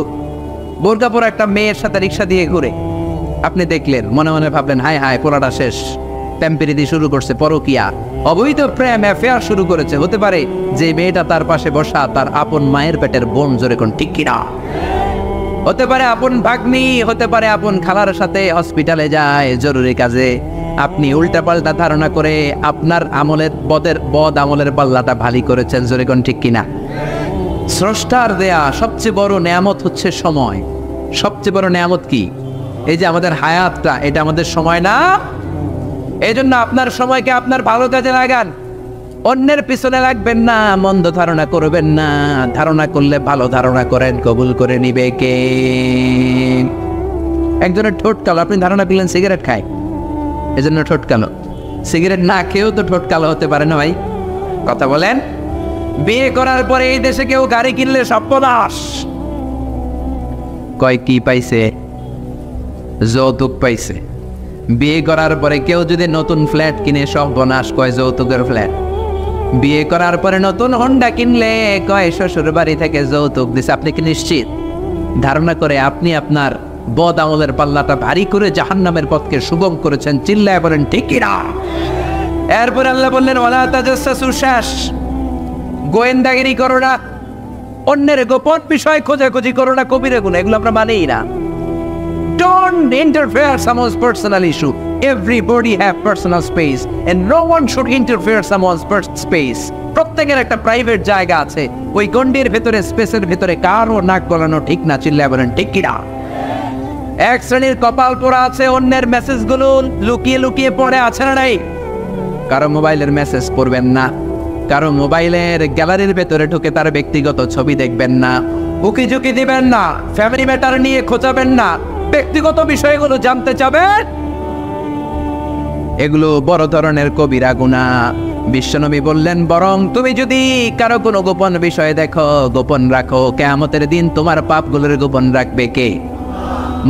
বোরকা পরা একটা মেয়ের সাথে রিক্সা দিয়ে ঘুরে, আপনি দেখলেন, মনে মনে ভাবলেন হায় হায় পোলাটা শেষ, টেম্পেরিদি শুরু করছে, পরকিয়া, অবৈধ প্রেম, অ্যাফেয়ার শুরু করেছে। হতে পারে যে মেয়েটা তার পাশে বসা তার আপন মায়ের পেটের বোন, জোরে কোন ঠিক কিনা? হতে পারে আপন ভাগ্নি, হতে পারে আপন খালার সাথে হসপিটালে যায় জরুরি কাজে। আপনি উল্টা পাল্টা ধারণা করে আপনার আমলের বদ আমলের পাল্লাটা ভারী করেছেন, জোরে কোন ঠিক কিনা? স্রষ্টার দেয়া সবচেয়ে বড় নেয়ামত হচ্ছে সময়। সবচেয়ে বড় নেয়ামত কি? এই যে আমাদের হায়াতটা, এটা আমাদের সময় না? এই জন্য আপনার সময়কে আপনার ভালো কাজে লাগান, অন্যের পিছনে লাগবেন না, মন্দ ধারণা করবেন না। ধারণা করলে ভালো ধারণা করেন, কবুল করে নিবে কে? একজনের ঠোঁট কালো, আপনি ধারণা করলেন সিগারেট খায়, এজন্য ঠোঁট কালো। সিগারেট না খেয়েও তো ঠোঁট কালো হতে পারে না ভাই? কথা বলেন। বিয়ে করার পরে এই দেশে কেউ গাড়ি কিনলে সর্বনাশ, কয় কি পাইছে? যৌতুক পাইছে। বিয়ে করার পরে কেউ যদি নতুন ফ্ল্যাট কিনে সর্বনাশ, কয় যৌতুকের ফ্ল্যাট। বিয়ে করার পরে নতুন হোন্ডা কিনলে কয় শ্বশুর বাড়ি থেকে যৌতুক দিছে। আপনি কি নিশ্চিত? ধারণা করে আপনি আপনার বদ আমলের পাল্লাটা ভারী করে জাহান্নামের পথকে সুগম করেছেন। চিল্লায় বলেন ঠিক কিনা? এরপরে আল্লাহ বললেন ওয়ালা তাজাসসু, শেষ। গোয়েন্দাগিরি করো না, অন্যের গোপন বিষয় খোঁজাখুঁজি করো না, কবিরা গুনাহ, এগুলো আমরা মানেই না। Don't interfere someone's personal issue. Everybody have personal space and no one should interfere someone's space. প্রত্যেকের একটা প্রাইভেট জায়গা আছে, ওই গন্ডির ভেতরে, স্পেসের ভেতরে কারো নাক গলানো ঠিক না। চিল্লায় বলেন ঠিক কিনা? এক শ্রেণীর কপাল পোড়া আছে, অন্যের মেসেজগুলো লুকিয়ে লুকিয়ে পড়ে, আছে না নাই? কারো মোবাইলের মেসেজ পড়বেন না, কারো মোবাইলের গ্যালারির ভেতরে ঢুকে তার ব্যক্তিগত ছবি দেখবেন না, উকি ঝুঁকি দিবেন না, ফ্যামিলি ম্যাটার নিয়ে খোঁচাবেন না, ব্যক্তিগত বিষয়গুলো জানতে চাবেন, এগুলো বড় ধরনের কবিরা গুনাহ। বিশ্বনবী বললেন বরং তুমি যদি কারো কোনো গোপন বিষয় দেখো, গোপন রাখো, কিয়ামতের দিন তোমার পাপগুলোর গোপন রাখবে কে?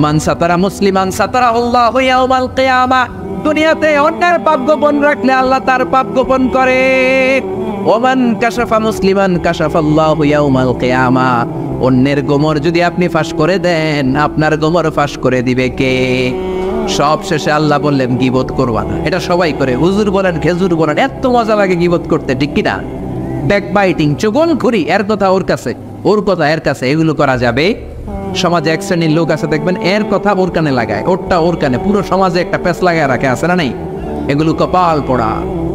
মান সাতারা মুসলিমান সাতারাহুল্লাহু ইয়াউমাল কিয়ামাহ। দুনিয়াতে অন্যের পাপ গোপন রাখলে আল্লাহ তার পাপ গোপন করে। ওমান কাশাফা মুসলিমান কাশাফাল্লাহু ইয়াউমাল কিয়ামাহ। অন্যের গোমর যদি আপনি ফাঁস করে দেন, আপনার গোমর ফাঁস করে দিবে কে? সব শেষে আল্লাহ বললেন গীবত করবা না। এটা সবাই করে, হুজুর বলেন, খেজুর বলেন, এত মজা লাগে গীবত করতে, ঠিক কিনা? ব্যাকবাইটিং, চুগলখড়ি, এর কথা ওর কাছে, ওর কথা এর কাছে, এগুলো করা যাবে? সমাজে এক শ্রেণীর লোক আছে দেখবেন, এর কথা ওর কানে লাগায়, ওরটা ওর কানে, পুরো সমাজে একটা পেছ লাগায় রাখে, আছে না নাই? এগুলো কপাল পোড়া,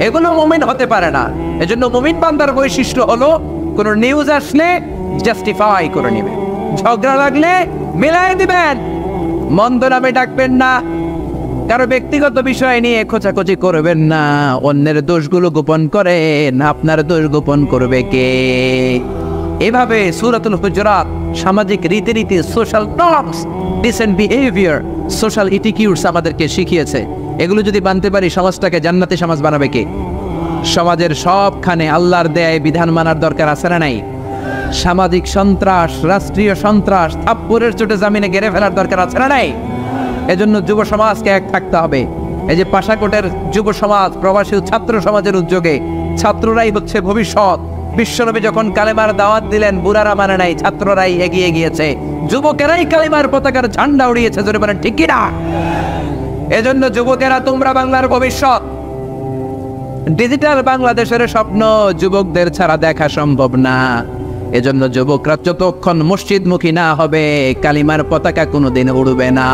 এগুলো মুমিন হতে পারে না। এজন্য মুমিন বান্দার বৈশিষ্ট্য হলো কোন নিউজ আসলে জাস্টিফাই করে নেবেন, ঝগড়া লাগলে মিলাই দিবেন, মন্দ নামে ডাকবেন না, কারো ব্যক্তিগত বিষয় নিয়ে খোঁচাখুচি করবেন না, অন্যের দোষগুলো গোপন করেন, আপনার দোষ গোপন করবে কে? এভাবে সূরাতুল হুজুরাত সামাজিক রীতিনীতি, social norms, decent behaviour, social etiquettes আমাদেরকে শিখিয়েছে। এগুলো যদি মানতে পারি, সমাজটাকে জান্নাতি সমাজ বানাবে কে? সমাজের সবখানে আল্লাহর দেয় বিধান মানার দরকার আছে না নাই? সামাজিক সন্ত্রাস, রাষ্ট্রীয় সন্ত্রাস থাপ্পড়ের চোটে জামিনে গেড়ে ফেলার দরকার আছে না নাই? এজন্য যুব সমাজকে এক থাকতে হবে। এই যে পাশাকোটের যুব সমাজ, প্রবাসী ছাত্র সমাজের উদ্যোগে, ছাত্ররাই হচ্ছে ভবিষ্যৎ। বিশ্বনবী যখন কালেমার দাওয়াত দিলেন, বুড়ারা মানে নাই, ছাত্ররাই এগিয়ে গিয়েছে, যুবকেরাই কালেমার পতাকার ঝান্ডা উড়িয়েছে, জোরে বলেন ঠিক কি না? এজন্য যুবকেরা, তোমরা বাংলার ভবিষ্যৎ। ডিজিটাল বাংলাদেশের স্বপ্ন যুবকদের ছাড়া দেখা সম্ভব না। এজন্য যুবকরা যতক্ষণ মসজিদমুখী না হবে কালিমার পতাকা কোনোদিন উড়বে না।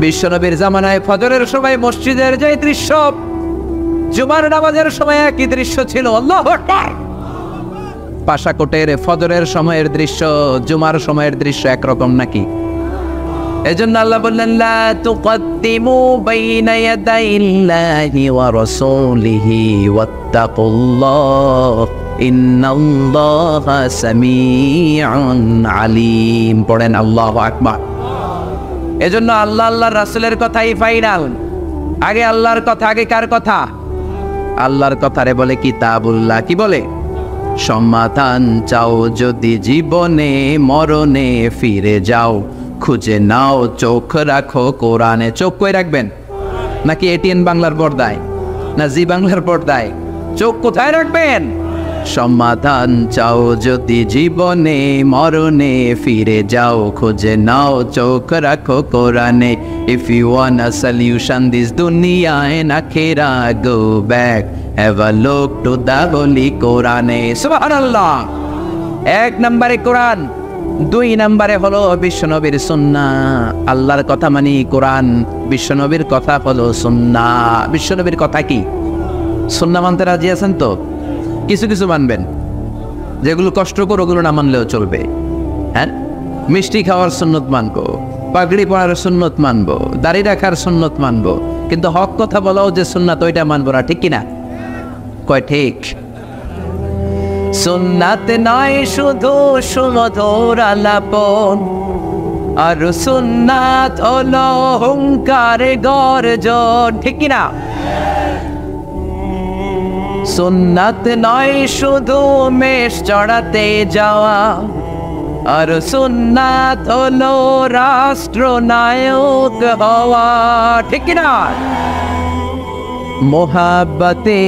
বিশ্বনবীর জামানায় ফজরের সময় মসজিদের যে দৃশ্য, জুমার নামাজের সময় একই দৃশ্য ছিল। আল্লাহু আকবার। পাশাকোটের ফজরের সময়ের দৃশ্য জুমার সময়ের দৃশ্য একরকম নাকি? এজন্য আল্লাহ বললেন লা তুকদ্দিমু বাইনা ইয়াদাইল্লাহি ওয়া রাসূলিহি ওয়াত্তাকুল্লাহ ইন্নাল্লাহা সামিউন আলীম। পড়েন আল্লাহু আকবার। এজন্য আল্লাহ আল্লাহর রাসূলের কথাই ফাইনাল। আগে আল্লাহর কথা, আগে কার কথা? আল্লাহর কথারে বলে কিতাবুল্লাহ। কি বলে? সমাধান চাও যদি জীবনে মরণে ফিরে যাও, খুঁজে নাও চোখ রাখো কোরআনে। চোখ কই রাখবেন? নাকি এটিএন বাংলার পর্দায়, না জি বাংলার পর্দায়? চোখ কোথায় রাখবেন? সমাধান চাও যদি জীবনে মরণে ফিরে যাও, খুঁজে নাও চোখ রাখো কোরআনে। If you want a solution this দুনিয়া এন্ড আখিরা, go back have a look to the holy কোরআনে। সুবহানাল্লাহ। এক নম্বরে কোরআন, দুই নম্বরে হলো বিশ্বনবীর সুন্নাহ। আল্লাহর কথা মানি কোরআন, বিশ্বনবীর কথা হলো সুন্নাহ। বিশ্বনবীর কথা কি? সুন্নাহ মানতে রাজি আছেন তো? কিছু কিছু মানবেন, যেগুলো কষ্টকর ওগুলো না মানলেও চলবে। হ্যাঁ, মিষ্টি খাওয়ার সুন্নত মানবো, পাগড়ি পরার সুন্নত মানবো, দাড়ি রাখার সুন্নত মানবো, কিন্তু হক কথা বলাও যে সুন্নাত ওইটা মানবো না। ঠিক কিনা? কয় ঠিক? সুন্নাত নয় শুধু সুমধুর আলাপন, আর সুন্নাত হলো হুঙ্কারে গর্জন। ঠিক কিনা? সুন্নাত নয় শুধু মেষ চড়াতে যাওয়া, আর সুন্নাত হলো রাষ্ট্রনায়ক হওয়া। ঠিক কিনা? মোহাব্বতে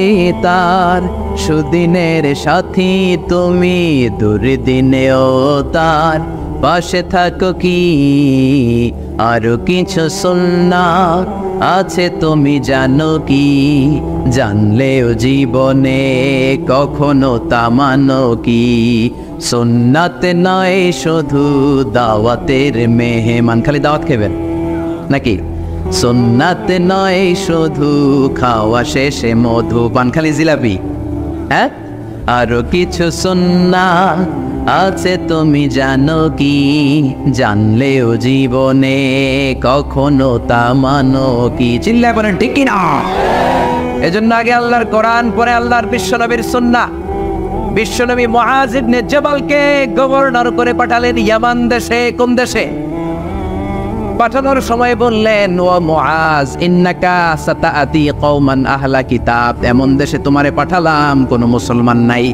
তার সুদিনের সাথী তুমি, দুর্দিনেও তার পাশে থাকো কি? আরো কিছু সুন্নাত আছে তুমি জানো কি? জানলেও জীবনে কখনো তা মানো কি? সুন্নাত নয় শুধু দাওয়াতের মেহমান, খালি দাওয়াত খাবেন নাকি? সুন্নাত নয় শুধু খাওয়া শেষে মধু পান, খালি জিলাপি। হ্যাঁ, আরো কিছু সুন্নাত আছে তুমি জানো কি? জানলেও জীবনে কখনো তা মানো কি? চিল্লায় বলেন ঠিক কিনা? এজন্য আগে আল্লাহর কোরআন, পরে আল্লাহর বিশ্বনবীর সুন্নাহ। বিশ্বনবী মুআজ ইবনে জাবালকে গভর্নর করে পাঠালেন ইয়ামান দেশে। কোন দেশে? পাঠানোর সময় বললেন, ও মুআজ ইন্নাকা সাতাআতি কওমান আহলা কিতাব, এমন দেশে তোমারে পাঠালাম কোনো মুসলমান নাই।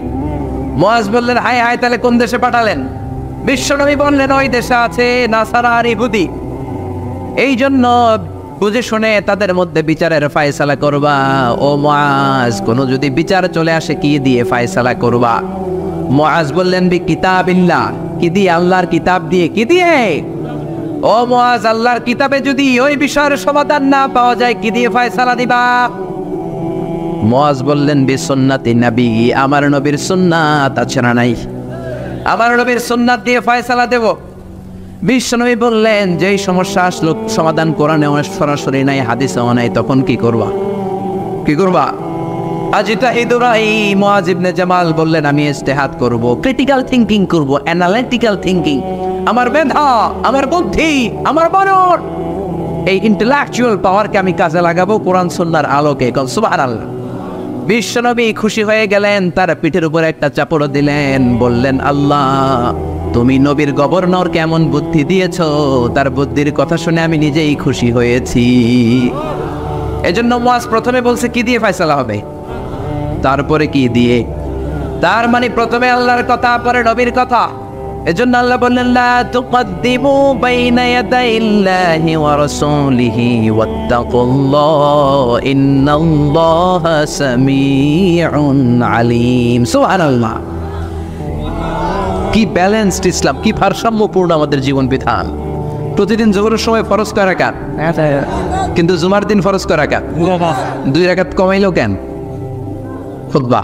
মুআজ বললেন, হায় হায়, তাহলে কোন দেশে পাঠালেন? বিশ্বনবী বললেন, ওই দেশে আছে নাসারা আর ইহুদি। এই জন্য বুঝে শুনে তাদের মধ্যে বিচারের ফায়সালা করবা। ও মুআজ, কোনো যদি বিচার চলে আসে কি দিয়ে ফায়সালা করবা? মুআজ বললেন, বি কিতাবিল্লাহ, কি দিয়ে? আল্লাহর কিতাব দিয়ে। কি দিয়ে? ও মুআজ, আল্লাহর কিতাবে যদি ওই বিষয়ের সমাধান না পাওয়া যায় কি দিয়ে ফায়সালা দিবা? মুআজ বললেন, বি সুন্নাতি নবী, আমার নবীর সুন্নাত আছে না নাই? আমার নবীর সুন্নাত দিয়ে ফায়সালা দেব। বিশ্বনবী বললেন, যেই সমস্যা আসলো সমাধান কোরআনে সরাসরি নাই, হাদিসেও নাই, তখন কি করবা? কি করবা? আজিতাহিদুরাই মুআজ ইবনে জামাল বললেন, আমি ইজতিহাদ করব, ক্রিটিক্যাল থিংকিং করব, অ্যানালিটিক্যাল থিংকিং। আমার মেধা, আমার বুদ্ধি, আমার মনন, এই ইন্টেলেকচুয়াল পাওয়ারকে আমি কাজে লাগাবো কোরআন সুন্নাহর আলোকে। সুবহানাল্লাহ। বিশ্বনবী খুশি হয়ে গেলেন, তার পিঠের উপর একটা চাপড় দিলেন, বললেন, আল্লাহ তুমি নবীর গভর্নর কেমন বুদ্ধি দিয়েছো, তার বুদ্ধির কথা শুনে আমি নিজেই খুশি হয়েছি। এজন্য মুআজ প্রথমে বলছে কি দিয়ে ফায়সালা হবে, তারপরে কি দিয়ে। তার মানে প্রথমে আল্লাহর কথা, পরে নবীর কথা। এজন্য আল্লাহ বললেন, লা তুকদ্দিমু বাইনা ইয়াদাইল্লাহি ওয়া রাসূলিহি ওয়াত্তাকুল্লাহ ইন্নাল্লাহা সামিউন আলীম। সুবহানাল্লাহ। কি ব্যালেন্সড ইসলাম, কি ভারসাম্যপূর্ণ আমাদের জীবন বিধান। প্রতিদিন জোহরের সময় ফরজ কয় রাকাত, কিন্তু জুমার দিন ফরজ কয় রাকাত? 2 রাকাত কমাইলো কেন? খুতবা।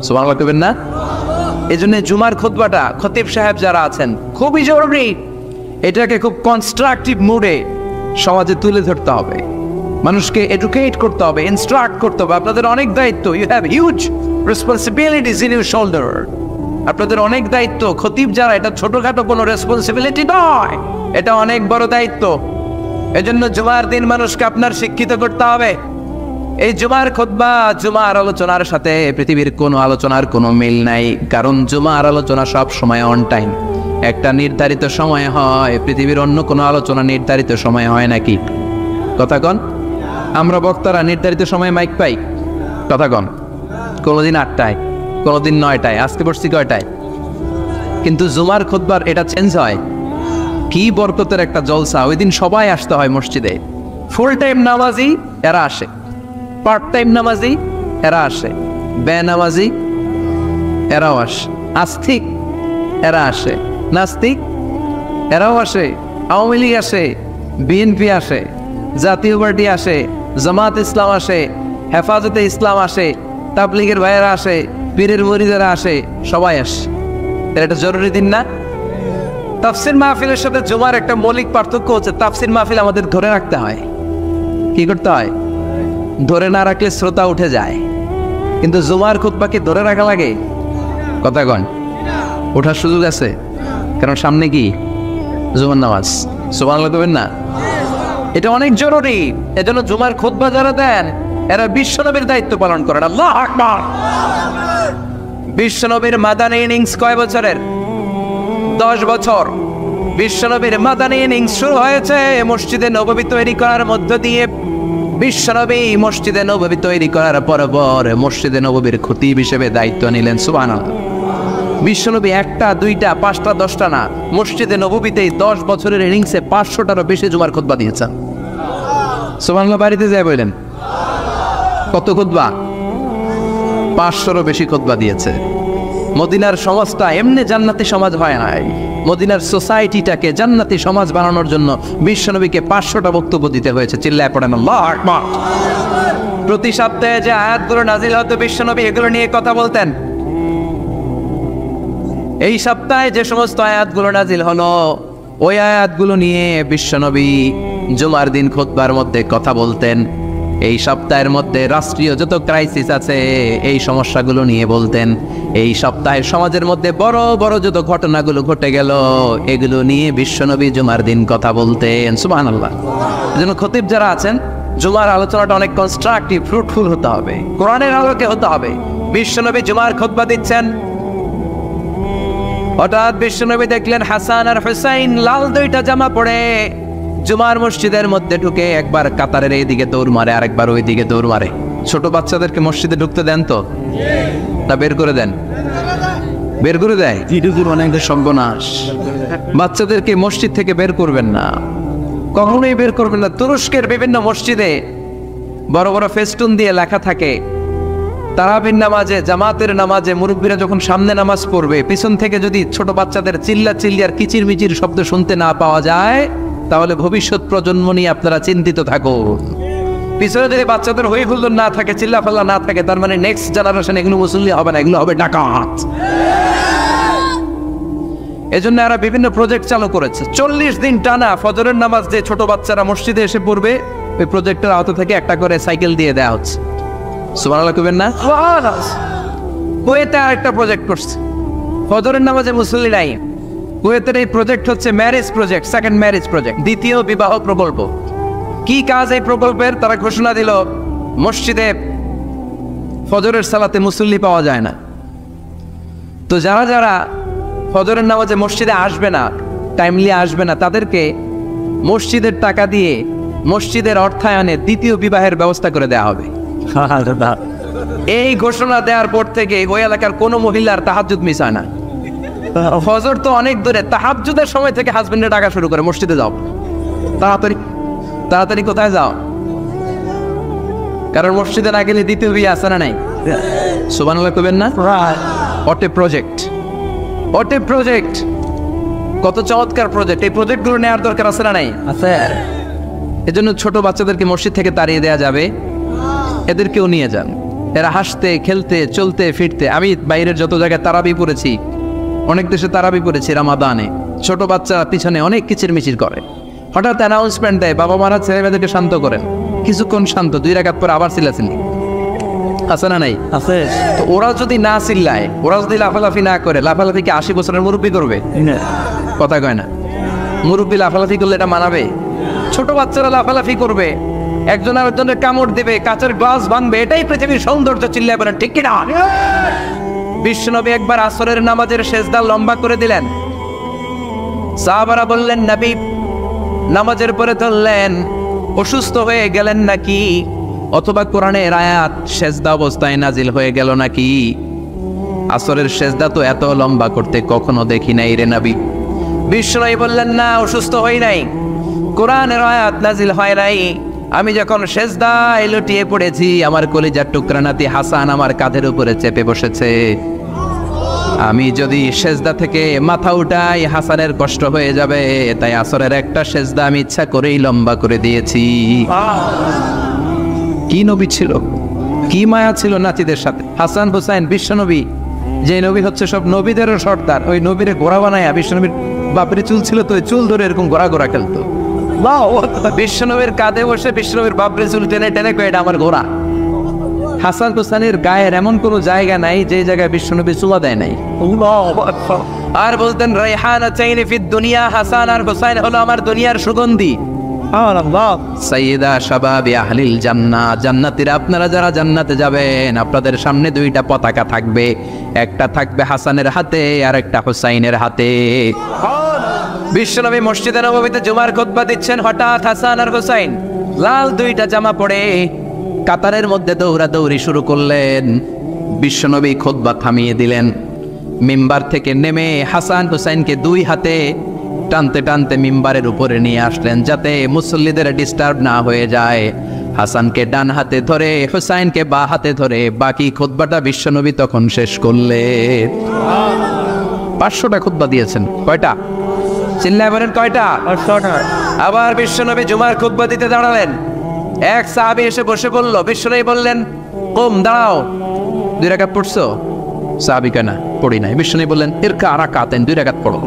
সুবহানাল্লাহ কইবেন না? এই জন্য জুমার খুতবাটা খতিব সাহেব যারা আছেন খুবই জরুরি, এটাকে খুব কনস্ট্রাকটিভ মুডে সমাজে তুলে ধরতে হবে, মানুষকে এডুকেট করতে হবে, ইনস্ট্রাক্ট করতে হবে। আপনাদের অনেক দায়িত্ব, you have huge responsibilities in your shoulder. আপনাদের অনেক দায়িত্ব, খতিব যারা, এটা ছোটখাটো কোনো রেসপন্সিবিলিটি নয়, এটা অনেক বড় দায়িত্ব। এজন্য জুমার দিন মানুষকে আপনার শিক্ষিত করতে হবে। এই জুমার খুতবা, জুমার আলোচনার সাথে পৃথিবীর কোনো আলোচনার কোনো মিল নাই, কারণ জুমার আলোচনা সব সময় অন টাইম, একটা নির্ধারিত সময় হয়। পৃথিবীর অন্য কোনো আলোচনা নির্ধারিত সময় হয় নাকি? কথা কন। আমরা বক্তারা নির্ধারিত সময়ে মাইক পাই? কথা কন। কোনোদিন 8টায়, কোনোদিন 9টায়, আজকে বসছি কয়টায়? কিন্তু জুমার খুতবার এটা চেঞ্জ হয়। কি বরকতের একটা জলসা! ওই দিন সবাই আসতে হয় মসজিদে। ফুল টাইম নামাজি এরা আসে, পার্ট টাইম নামাজি এরা আসে, বেনামাজি এরাও আসে, আস্তিক এরা আসে, নাস্তিক এরাও আসে, আওয়ামী লীগ আসে, বিএনপি আসে, জাতীয় পার্টি আসে, জামাত ইসলাম আসে, হেফাজতে ইসলাম আসে, তাবলীগের ভাইয়েরা আসে, পীরের মুরিদেরা আসে, সবাই আসে। এটা জরুরি দিন না? তাফসির মাহফিলের সাথে জুমার একটা মৌলিক পার্থক্য হচ্ছে, তাফসির মাহফিল আমাদের ধরে রাখতে হয়। কি করতে হয়? ধরে না রাখলে শ্রোতা উঠে যায়। কিন্তু জুমার খুতবাকে ধরে রাখা লাগে? কথা কন। ওঠার সুযোগ আছে, কারণ সামনে কি জুমার নামাজ। সুবহানাল্লাহ কইবেন না? এটা অনেক জরুরি। এজন্য জুমার খুতবা যারা দেন এরা বিশ্বনবীর দায়িত্ব পালন করেন। আল্লাহু আকবার। বিশ্বনবীর মাদানী ইনিংস কয় বছরের? 10 বছর। বিশ্বনবীর মাদানী ইনিংস শুরু হয়েছে মসজিদে নববী তৈরি করার মধ্য দিয়ে। বিশ্বনবী মসজিদে নববী তৈরি করার পর মসজিদে নববীর খতিব হিসেবে দায়িত্ব নিলেন। সুবহানাল্লাহ। বিশ্বনবী 1টা 2টা 5টা 10টা না, মসজিদে নববীতেই 10 বছরের ইনিংসে 500টারও বেশি জুমার খুতবা দিয়েছেন। সুবহানাল্লাহ। বাড়িতে যায় বললেন কত খুতবা? 500রও বেশি খুতবা দিয়েছে। মদিনার সমাজটা এমনি জান্নাতি সমাজ হয় নাই। মদিনার সোসাইটিটাকে জান্নাতি সমাজ বানানোর জন্য বিশ্বনবীকে 500টা বক্তব্য দিতে হয়েছে। চিল্লায় পড়েন আল্লাহু আকবার। প্রতি সপ্তাহে যে আয়াতগুলো নাজিল হতো বিশ্বনবী এগুলো নিয়ে কথা বলতেন। এই সপ্তাহে যে সমস্ত আয়াতগুলো নাজিল হলো ওই আয়াতগুলো নিয়ে বিশ্বনবী জুমার দিন খুতবার মধ্যে কথা বলতেন। এই সপ্তাহের মধ্যে রাষ্ট্রীয় যত ক্রাইসিস আছে এই সমস্যাগুলো নিয়ে বলতেন। এই সপ্তাহে সমাজের মধ্যে বড় বড় যত ঘটনাগুলো ঘটে গেল এগুলো নিয়ে বিশ্বনবী জুমার দিন কথা বলতেন। সুবহানাল্লাহ। এজন্য খতিব যারা আছেন জুমার আলোচনাটা অনেক কনস্ট্রাকটিভ, ফ্রুটফুল হতে হবে, কোরআনের আলোকে হতে হবে। বিশ্বনবী জুমার খুতবা দিচ্ছেন, হঠাৎ বিশ্বনবী দেখলেন হাসান আর হুসাইন লাল 2টা জামা পরে জুমার মসজিদের মধ্যে ঢুকে একবার কাতারের এইদিকে দৌড় মারে, আরেকবার ওই দিকে দৌড় মারে। ছোট বাচ্চাদেরকে মসজিদে ঢুকতে দেন তো না বের করে দেন? বের করে দেয়। অনেক সর্বনাশ। বাচ্চাদেরকে মসজিদ থেকে বের করবেন না, কখনোই বের করবেন না। তুরস্কের বিভিন্ন মসজিদে বড় বড় ফেস্টুন দিয়ে লেখা থাকে তারাবির নামাজে, জামাতের নামাজে মুরব্বীরা যখন সামনে নামাজ পড়বে পিছন থেকে যদি ছোট বাচ্চাদের চিল্লা চিল্লি আর কিচির মিচির শব্দ শুনতে না পাওয়া যায় তাহলে ভবিষ্যৎ প্রজন্ম নিয়ে আপনারা চিন্তিত থাকুন। পিছনে যদি বাচ্চাদের হই হুল্লোড় না থাকে, চিল্লা ফাল্লা না থাকে, তার মানে নেক্সট জেনারেশন এগুলো মুসল্লি হবে না, এগুলো হবে ডাকাত। এজন্য এরা বিভিন্ন প্রজেক্ট চালু করেছে। 40 দিন টানা ফজরের নামাজ যে ছোট বাচ্চারা মসজিদে এসে পড়বে ওই প্রজেক্টের আওতা থেকে একটা করে সাইকেল দিয়ে দেওয়া হচ্ছে। সুবহানাল্লাহ কইবেন না? কুয়েতে আরেকটা প্রজেক্ট করছে, ফজরের নামাজে মুসল্লি নাই। কুয়েতের এই প্রজেক্ট হচ্ছে marriage project, second marriage project, দ্বিতীয় বিবাহ প্রকল্প। কি কাজ এই প্রকল্পের? তারা ঘোষণা দিল মসজিদে ফজরের সালাতে মুসল্লি পাওয়া যায় না, তো যারা যারা ফজরের নামাজে মসজিদে আসবে না, টাইমলি আসবে না, তাদেরকে মসজিদের টাকা দিয়ে মসজিদের অর্থায়নে দ্বিতীয় বিবাহের ব্যবস্থা করে দেওয়া হবে। এই ঘোষণা দেওয়ার পর থেকে ওই এলাকার কোনো মহিলার তাহাজ্জুদ মিস হয় না। ফজর তো অনেক দূরে, তাহাজ্জুদের সময় থেকে হাজবেন্ডের ডাকা শুরু করে মসজিদে যাও, তাড়াতাড়ি তাড়াতাড়ি কোথায় যাও, কারণ মসজিদে না গেলে দ্বিতীয় বিয়ে আছে না নাই? সুবহানাল্লাহ কইবেন না? অটে প্রজেক্ট, অটে প্রজেক্ট, কত চমৎকার প্রজেক্ট। এই প্রজেক্টগুলো নেওয়ার দরকার আছে না নাই? আছে। এজন্য ছোট বাচ্চাদেরকে মসজিদ থেকে তাড়িয়ে দেওয়া যাবে, এদেরকেও নিয়ে যান। এরা হাসতে খেলতে চলতে ফিরতে। আমি বাইরের যত জায়গায় তারাবি পড়েছি, অনেক দেশে তারাবি পড়েছি রামাদানে, ছোট বাচ্চারা পিছনে অনেক কিচিরমিচির করে, হঠাৎ অ্যানাউন্সমেন্ট দেয় বাবা মারা ছেলে মেয়েদেরকে শান্ত করেন, কিছুক্ষণ শান্ত, 2 রাকাত পরে আবার চিল্লাচিল্লি, আছে না নাই? আছে। তো ওরা যদি না চিল্লায়, ওরা যদি লাফালাফি না করে, লাফালাফি কি 80 বছরের মুরব্বী করবে? কথা কয় না। মুরব্বী লাফালাফি করলে এটা মানাবে? ছোট বাচ্চারা লাফালাফি করবে, একজন আরেকজনের কামড় দেবে, কাঁচের গ্লাস ভাঙবে, এটাই পৃথিবীর সৌন্দর্য। চিল্লায় বলেন ঠিক কিনা? বিশ্বনবী একবার আসরের নামাজের সেজদা লম্বা করে দিলেন। সাহাবারা বললেন নবী নামাজের পরে ধরলেন, অসুস্থ হয়ে গেলেন নাকি, অথবা কোরআনের আয়াত সেজদা অবস্থায় নাজিল হয়ে গেল নাকি? আসরের সেজদা তো এত লম্বা করতে কখনো দেখি নাই রে নবী। বিশ্বনবী বললেন না, অসুস্থ হই নাই, কোরআনের আয়াত নাজিল হয় নাই। আমি যখন সেজদায় লুটিয়ে পড়েছি, আমার কলিজার টুকরা নাতি হাসান আমার কাঁধের উপরে চেপে বসেছে। আমি যদি সেজদা থেকে মাথা উঠাই হাসানের কষ্ট হয়ে যাবে, তাই আসরের একটা সেজদা আমি ইচ্ছা করেই লম্বা করে দিয়েছি। কি নবী ছিল, কি মায়া ছিল নাতিদের সাথে। হাসান হুসাইন বিশ্বনবী, যে নবী হচ্ছে সব নবীদেরও সর্দার, ওই নবীরে ঘোড়া বানায়া, বিশ্বনবীর বাপের চুল ছিল তো, ওই চুল ধরে এরকম ঘোড়া ঘোড়া খেলতো। বিশ্বনবীর কাঁধে বসে বিশ্বনবীর বাপরে চুল টেনে টেনে কয়ে, এটা আমার ঘোড়া। হাসান হুসাইনের গায়ের এমন কোনো জায়গা নাই যে জায়গায় বিশ্বনবী চুলা দেয় নাই। আর বলতেন রাইহানাতাইনি ফিদ দুনিয়া, হাসান আর হুসাইন হলো আমার দুনিয়ার সুগন্ধি। সাইয়্যিদা শাবাবি আহলিল জান্নাহ, জান্নাতীরা আপনারা যারা জান্নাতে যাবেন, আপনাদের সামনে 2টা পতাকা থাকবে, একটা থাকবে হাসানের হাতে আর একটা হুসাইনের হাতে। বিশ্বনবী মসজিদে নববীতে জুমার খুতবা দিচ্ছেন, হঠাৎ হাসান আর হুসাইন লাল 2টা জামা পরে কাতারের মধ্যে দৌড়াদৌড়ি শুরু করলেন। বিশ্বনবী খুতবা থামিয়ে দিলেন, মিম্বার থেকে নেমে হাসান হুসাইনকে 2 হাতে টানতে টানতে মিম্বারের উপরে নিয়ে আসলেন, যাতে মুসল্লিদের ডিস্টার্ব না হয়ে যায়। হাসানকে ডান হাতে ধরে, হুসাইনকে বা হাতে ধরে বাকি খুতবাটা বিশ্বনবী তখন শেষ করলেন। 500টা খুতবা দিয়েছেন। কয়টা? চিল্লায় বলেন কয়টা? 500টা। আবার বিশ্বনবী জুমার খুতবা দিতে দাঁড়ালেন। এক সাহাবী এসে বসে বলল, বিশ্বনবী বললেন কুম, দাঁড়াও, 2 রাকাত পড়ছো? সাহাবী কেনা পড়ি নাই। বিশ্বনবী বললেন ইরকা রাকাতাইন, 2 রাকাত পড়ো।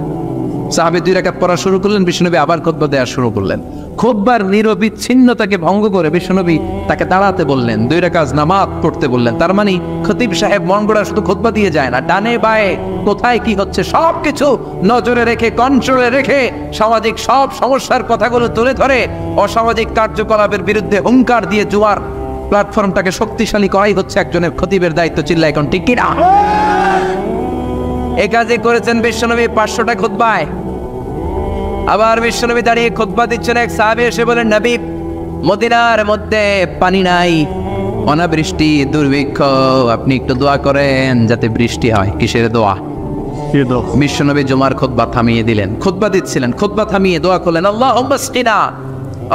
সাহাবী 2 রাকাত পড়া শুরু করলেন, বিশ্বনবী আবার খুতবা দেওয়া শুরু করলেন। খুতবার নিরবিচ্ছিন্নতাকে ভঙ্গ করে বিশ্বনবী তাকে দাঁড়াতে বললেন, 2 রাকাত নামাজ পড়তে বললেন। তার মানে খতিব সাহেব মন গড়া শুধু খুতবা দিয়ে যায় না, ডানে বায়ে কোথায় কি হচ্ছে সবকিছু নজরে রেখে, কন্ট্রোলে রেখে, সামাজিক সব সমস্যার কথাগুলো তুলে ধরে অসামাজিক কার্যকলাপের বিরুদ্ধে হুঙ্কার দিয়ে জুয়ার প্ল্যাটফর্মটাকে শক্তিশালী করাই হচ্ছে একজনের খতিবের দায়িত্ব। চিল্লা এখন ঠিক কিনা? এ কাজে করেছেন বিশ্বনবী 500টা খুতবায়। আবার বিশ্বনবী দাঁড়িয়ে খুতবা দিচ্ছেন, এক সাহাবী এসে বলেন, নবী মদিনার মধ্যে পানি নাই, অনাবৃষ্টি, দুর্ভিক্ষ, আপনি একটু দোয়া করেন যাতে বৃষ্টি হয়। কিসের দোয়া? বিশ্বনবী জুমার খুতবা থামিয়ে দিলেন, খুতবা দিচ্ছিলেন, খুতবা থামিয়ে দোয়া করলেন, আল্লাহুম্মা আসকিনা,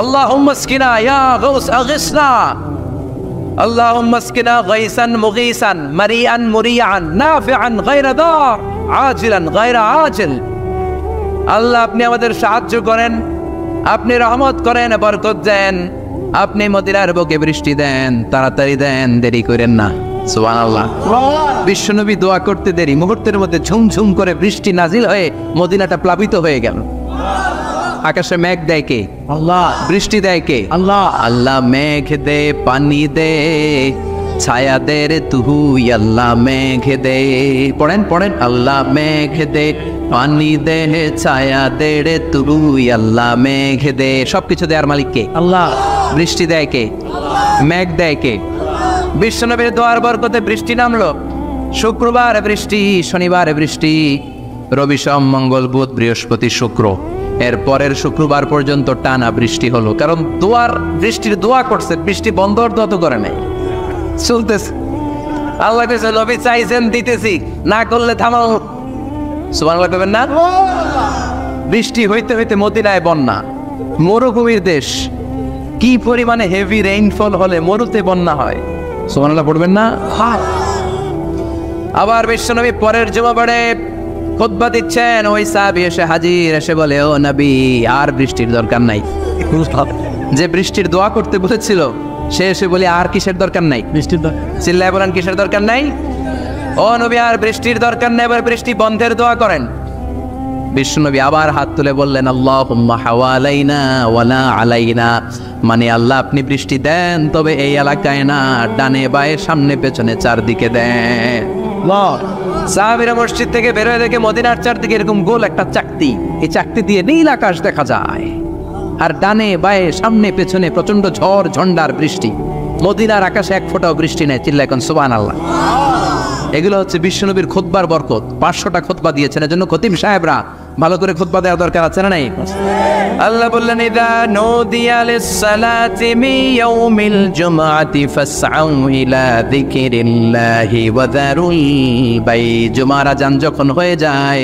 আল্লাহুম্মা আসকিনা ইয়া গাউস আগিসনা, আল্লাহুম্মা আসকিনা গাইসান মুগীসান মারিআন মুরিআন নাফিআন গায়রা দার আজিলান গায়রা আজিল। আল্লাহ আপনি আমাদের সাহায্য করেন, আপনি রহমত করেন, বরকত দেন, আপনি মদিনার বুকে বৃষ্টি দেন, তাড়াতাড়ি দেন, দেরি করেন না। সুবহানাল্লাহ। বিশ্বনবী দোয়া করতে দেরি, মুহূর্তের মধ্যে ঝুমঝুম করে বৃষ্টি নাজিল হয়ে মদিনাটা প্লাবিত হয়ে গেল। আকাশে মেঘ দেয় কে? আল্লাহ। বৃষ্টি দেয় কে? আল্লাহ। আল্লাহ মেঘ দে, পানি দে, ছায়া দে রে তুই, আল্লাহ মেঘ দে। পড়েন পড়েন, আল্লাহ মেঘ দে, পানি দে, ছায়া দে রে তুই, আল্লাহ মেঘ দে। সবকিছু দেয়ার মালিক কে? আল্লাহ। বৃষ্টি দেয় কে? মেঘ দেয় কে? বিশ্বনবীর দোয়ার বরকতে বৃষ্টি নামলো। শুক্রবার বৃষ্টি, শনিবার বৃষ্টি, রবি সোম মঙ্গল বুধ বৃহস্পতি শুক্র, এর পরের শুক্রবার পর্যন্ত টানা বৃষ্টি হলো। কারণ দোয়ার বৃষ্টির দোয়া করছে, বৃষ্টি বন্ধ তো করে নাই, চলতেছে। আল্লাহ কাছে নবী চাইছেন, দিতেছি, না করলে থামাও। সুবহানাল্লাহ কইবেন না? বৃষ্টি হইতে হইতে মদিনায় বন্যা, মরুভূমির দেশ, কি পরিমাণে হেভি রেইনফল হলে মরুতে বন্যা হয়। সুবহানাল্লাহ পড়বেন না? আবার বিশ্বনবী পরের জুমাবারে খুতবা দিচ্ছেন, ওই সাহাবী এসে হাজির, এসে বলে, ও নবী আর বৃষ্টির দরকার নাই, যে বৃষ্টির দোয়া করতে বলেছিল সে এসে বলি আর কিসের দরকার নাই? বৃষ্টির দরকার। চিল্লায় বলেন কিসের দরকার নাই? ও নবী আর বৃষ্টির দরকার নাই, এবার বৃষ্টি বন্ধের দোয়া করেন। বিশ্বনবী আবার হাত তুলে বললেন আল্লাহুম্মা হাওয়ালাইনা ওয়ালা আলাইনা, মানে আল্লাহ আপনি বৃষ্টি দেন তবে এই এলাকায় না, ডানে বায়ে সামনে পেছনে চারদিকে দেন। সাহাবীরা মসজিদ থেকে বের হয়ে দেখে মদিনার চারদিকে এরকম গোল একটা চাকতি, এই চাকতি দিয়ে নীল আকাশ দেখা যায়, আর ডানে বায়ে সামনে পেছনে প্রচন্ড ঝড় ঝন্ডার বৃষ্টি। মদিনার আকাশে এক ফোঁটাও বৃষ্টি নেই। চিল্লা এখন সুবহানাল্লাহ। এগুলো হচ্ছে বিশ্বনবীর খুতবার বরকত। 500টা খুতবা দিয়েছেন, এজন্য খতিব সাহেবরা ভালো করে খুতবা দেওয়া দরকার আছে না নাই? আল্লাহ বললেন ইযা নুদিয়া লিস-সালাতি মিন ইয়াউমিল জুমআতি ফাসআউ ইলা যিকরিল্লাহি ওয়া যারুল বাই। জুমার আযান যখন হয়ে যায়,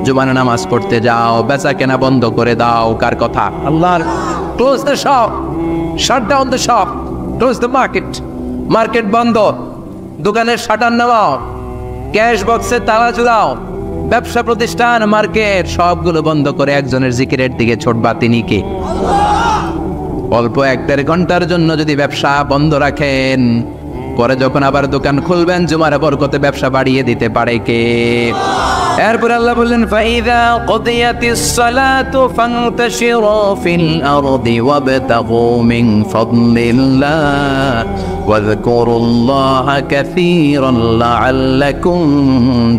জুমার নামাজ পড়তে যাও, বেচা কেনা বন্ধ করে দাও। কার কথা? আল্লাহর। Close the shop, shut down the shop, close the market. Market বন্ধ, দোকানের শাটার নামাও, ক্যাশ বক্সে তালা ঝুলাও, ব্যবসা প্রতিষ্ঠান মার্কেট সবগুলো বন্ধ করে একজনের জিকিরের দিকে ছোটবা। তিনি কে? অল্প 1-1.5 ঘন্টার জন্য যদি ব্যবসা বন্ধ রাখেন, পরে যখন আবার দোকান খুলবেন জুমার বরকতে ব্যবসা বাড়িয়ে দিতে পারে কে? এরপর আল্লাহ বললেন ফাইযা কুদিয়াতিস সালাতু ফান্তাশিরু ফিল আরদি ওয়াবতাগু মিন ফাদলিল্লাহ ওয়াযকুরুল্লাহা কাসীরান লাআল্লাকুম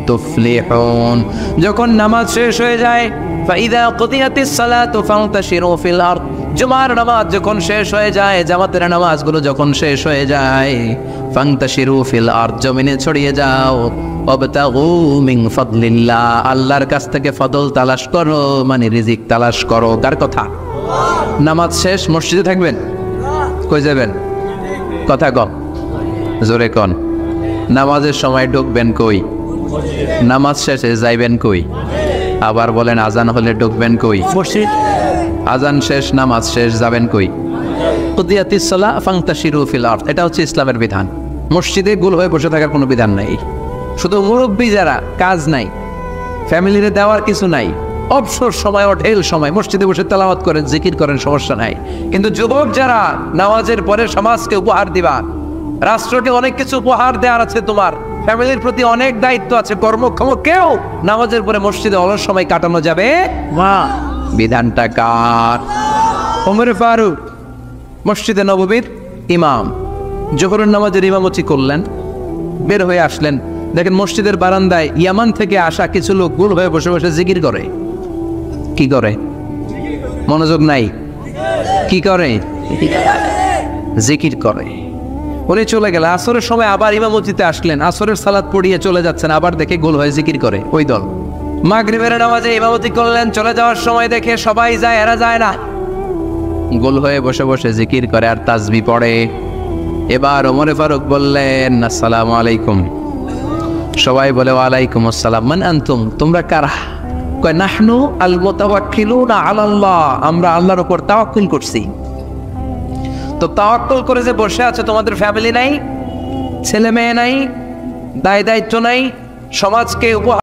তুফলিহুন। যখন নামাজ শেষ হয়ে যায়, ফাইযা কুদিয়াতিস সালাতু ফান্তাশিরু ফিল আরদ, জুমার নামাজ যখন শেষ হয়ে যায়, জামাতের নামাজগুলো যখন শেষ হয়ে যায়, ফান্তাশিরু ফিল আরদ, জমিনে ছড়িয়ে যাও, ওয়াবতাগু মিন ফাদলিল্লাহ, আল্লাহর কাছ থেকে ফদল তালাশ করো, মানে রিজিক তালাশ করো। কার কথা? নামাজ শেষ মসজিদে থাকবেন? কই যাবেন? কথা কম, জোরে কন। নামাজের সময় ঢুকবেন কই? নামাজ শেষে যাইবেন কই? আবার বলেন আজান হলে ঢুকবেন কই? মসজিদ। আজান শেষ, নামাজ শেষ, যাবেন কই? কুদিয়াতিস সালাহ ফান্তাশিরু ফিল আরদ, এটা হচ্ছে ইসলামের বিধান। মসজিদে গোল হয়ে বসে থাকার কোনো বিধান নাই। শুধু মুরব্বী যারা, কাজ নাই, ফ্যামিলিরে দেওয়ার কিছু নাই, অবসর সময়, ঢেল সময় মসজিদে বসে তেলাওয়াত করেন, জিকির করেন, সমস্যা নাই। কিন্তু যুবক যারা, নামাজের পরে সমাজকে উপহার দিবা, রাষ্ট্রকে অনেক কিছু উপহার দেওয়ার আছে, তোমার ফ্যামিলির প্রতি অনেক দায়িত্ব আছে, কর্মক্ষম কেউ নামাজের পরে মসজিদে অলস সময় কাটানো যাবে না। বিধানটা কার? ওমর ফারুক মসজিদে নববীর ইমাম, জোহরের নামাজের ইমামতি করলেন, বের হয়ে আসলেন, দেখেন মসজিদের বারান্দায় ইয়ামান থেকে আসা কিছু লোক গোল হয়ে বসে বসে জিকির করে। কি করে? মনোযোগ নাই। কি করে? জিকির করে। উনি চলে গেলেন, আসরের সময় আবার ইমামতিতে আসলেন, আসরের সালাত পড়িয়ে চলে যাচ্ছেন, আবার দেখে গোল হয়ে জিকির করে ওই দল। মাগরিবের নামাজে ইমামতি করলেন, চলে যাওয়ার সময় দেখে সবাই যায়, এরা যায় না, গোল হয়ে বসে বসে জিকির করে আর তাসবিহ পড়ে। এবার ওমর ফারুক বললেন আসসালামু আলাইকুম। সবাই বলে ওয়ালাইকুম আসসালাম। মান আনতুম, তোমরা কারা? কয় নাহনু আল মুতাওয়াক্কিলুনা আলাল্লাহ, আমরা আল্লাহর উপর তাওয়াক্কুল করছি। তো তাওয়াক্কুল করে যে বসে আছে, তোমাদের ফ্যামিলি নাই, ছেলে মেয়ে নাই, দায় দায়িত্ব নাই, সমাজকে উপহার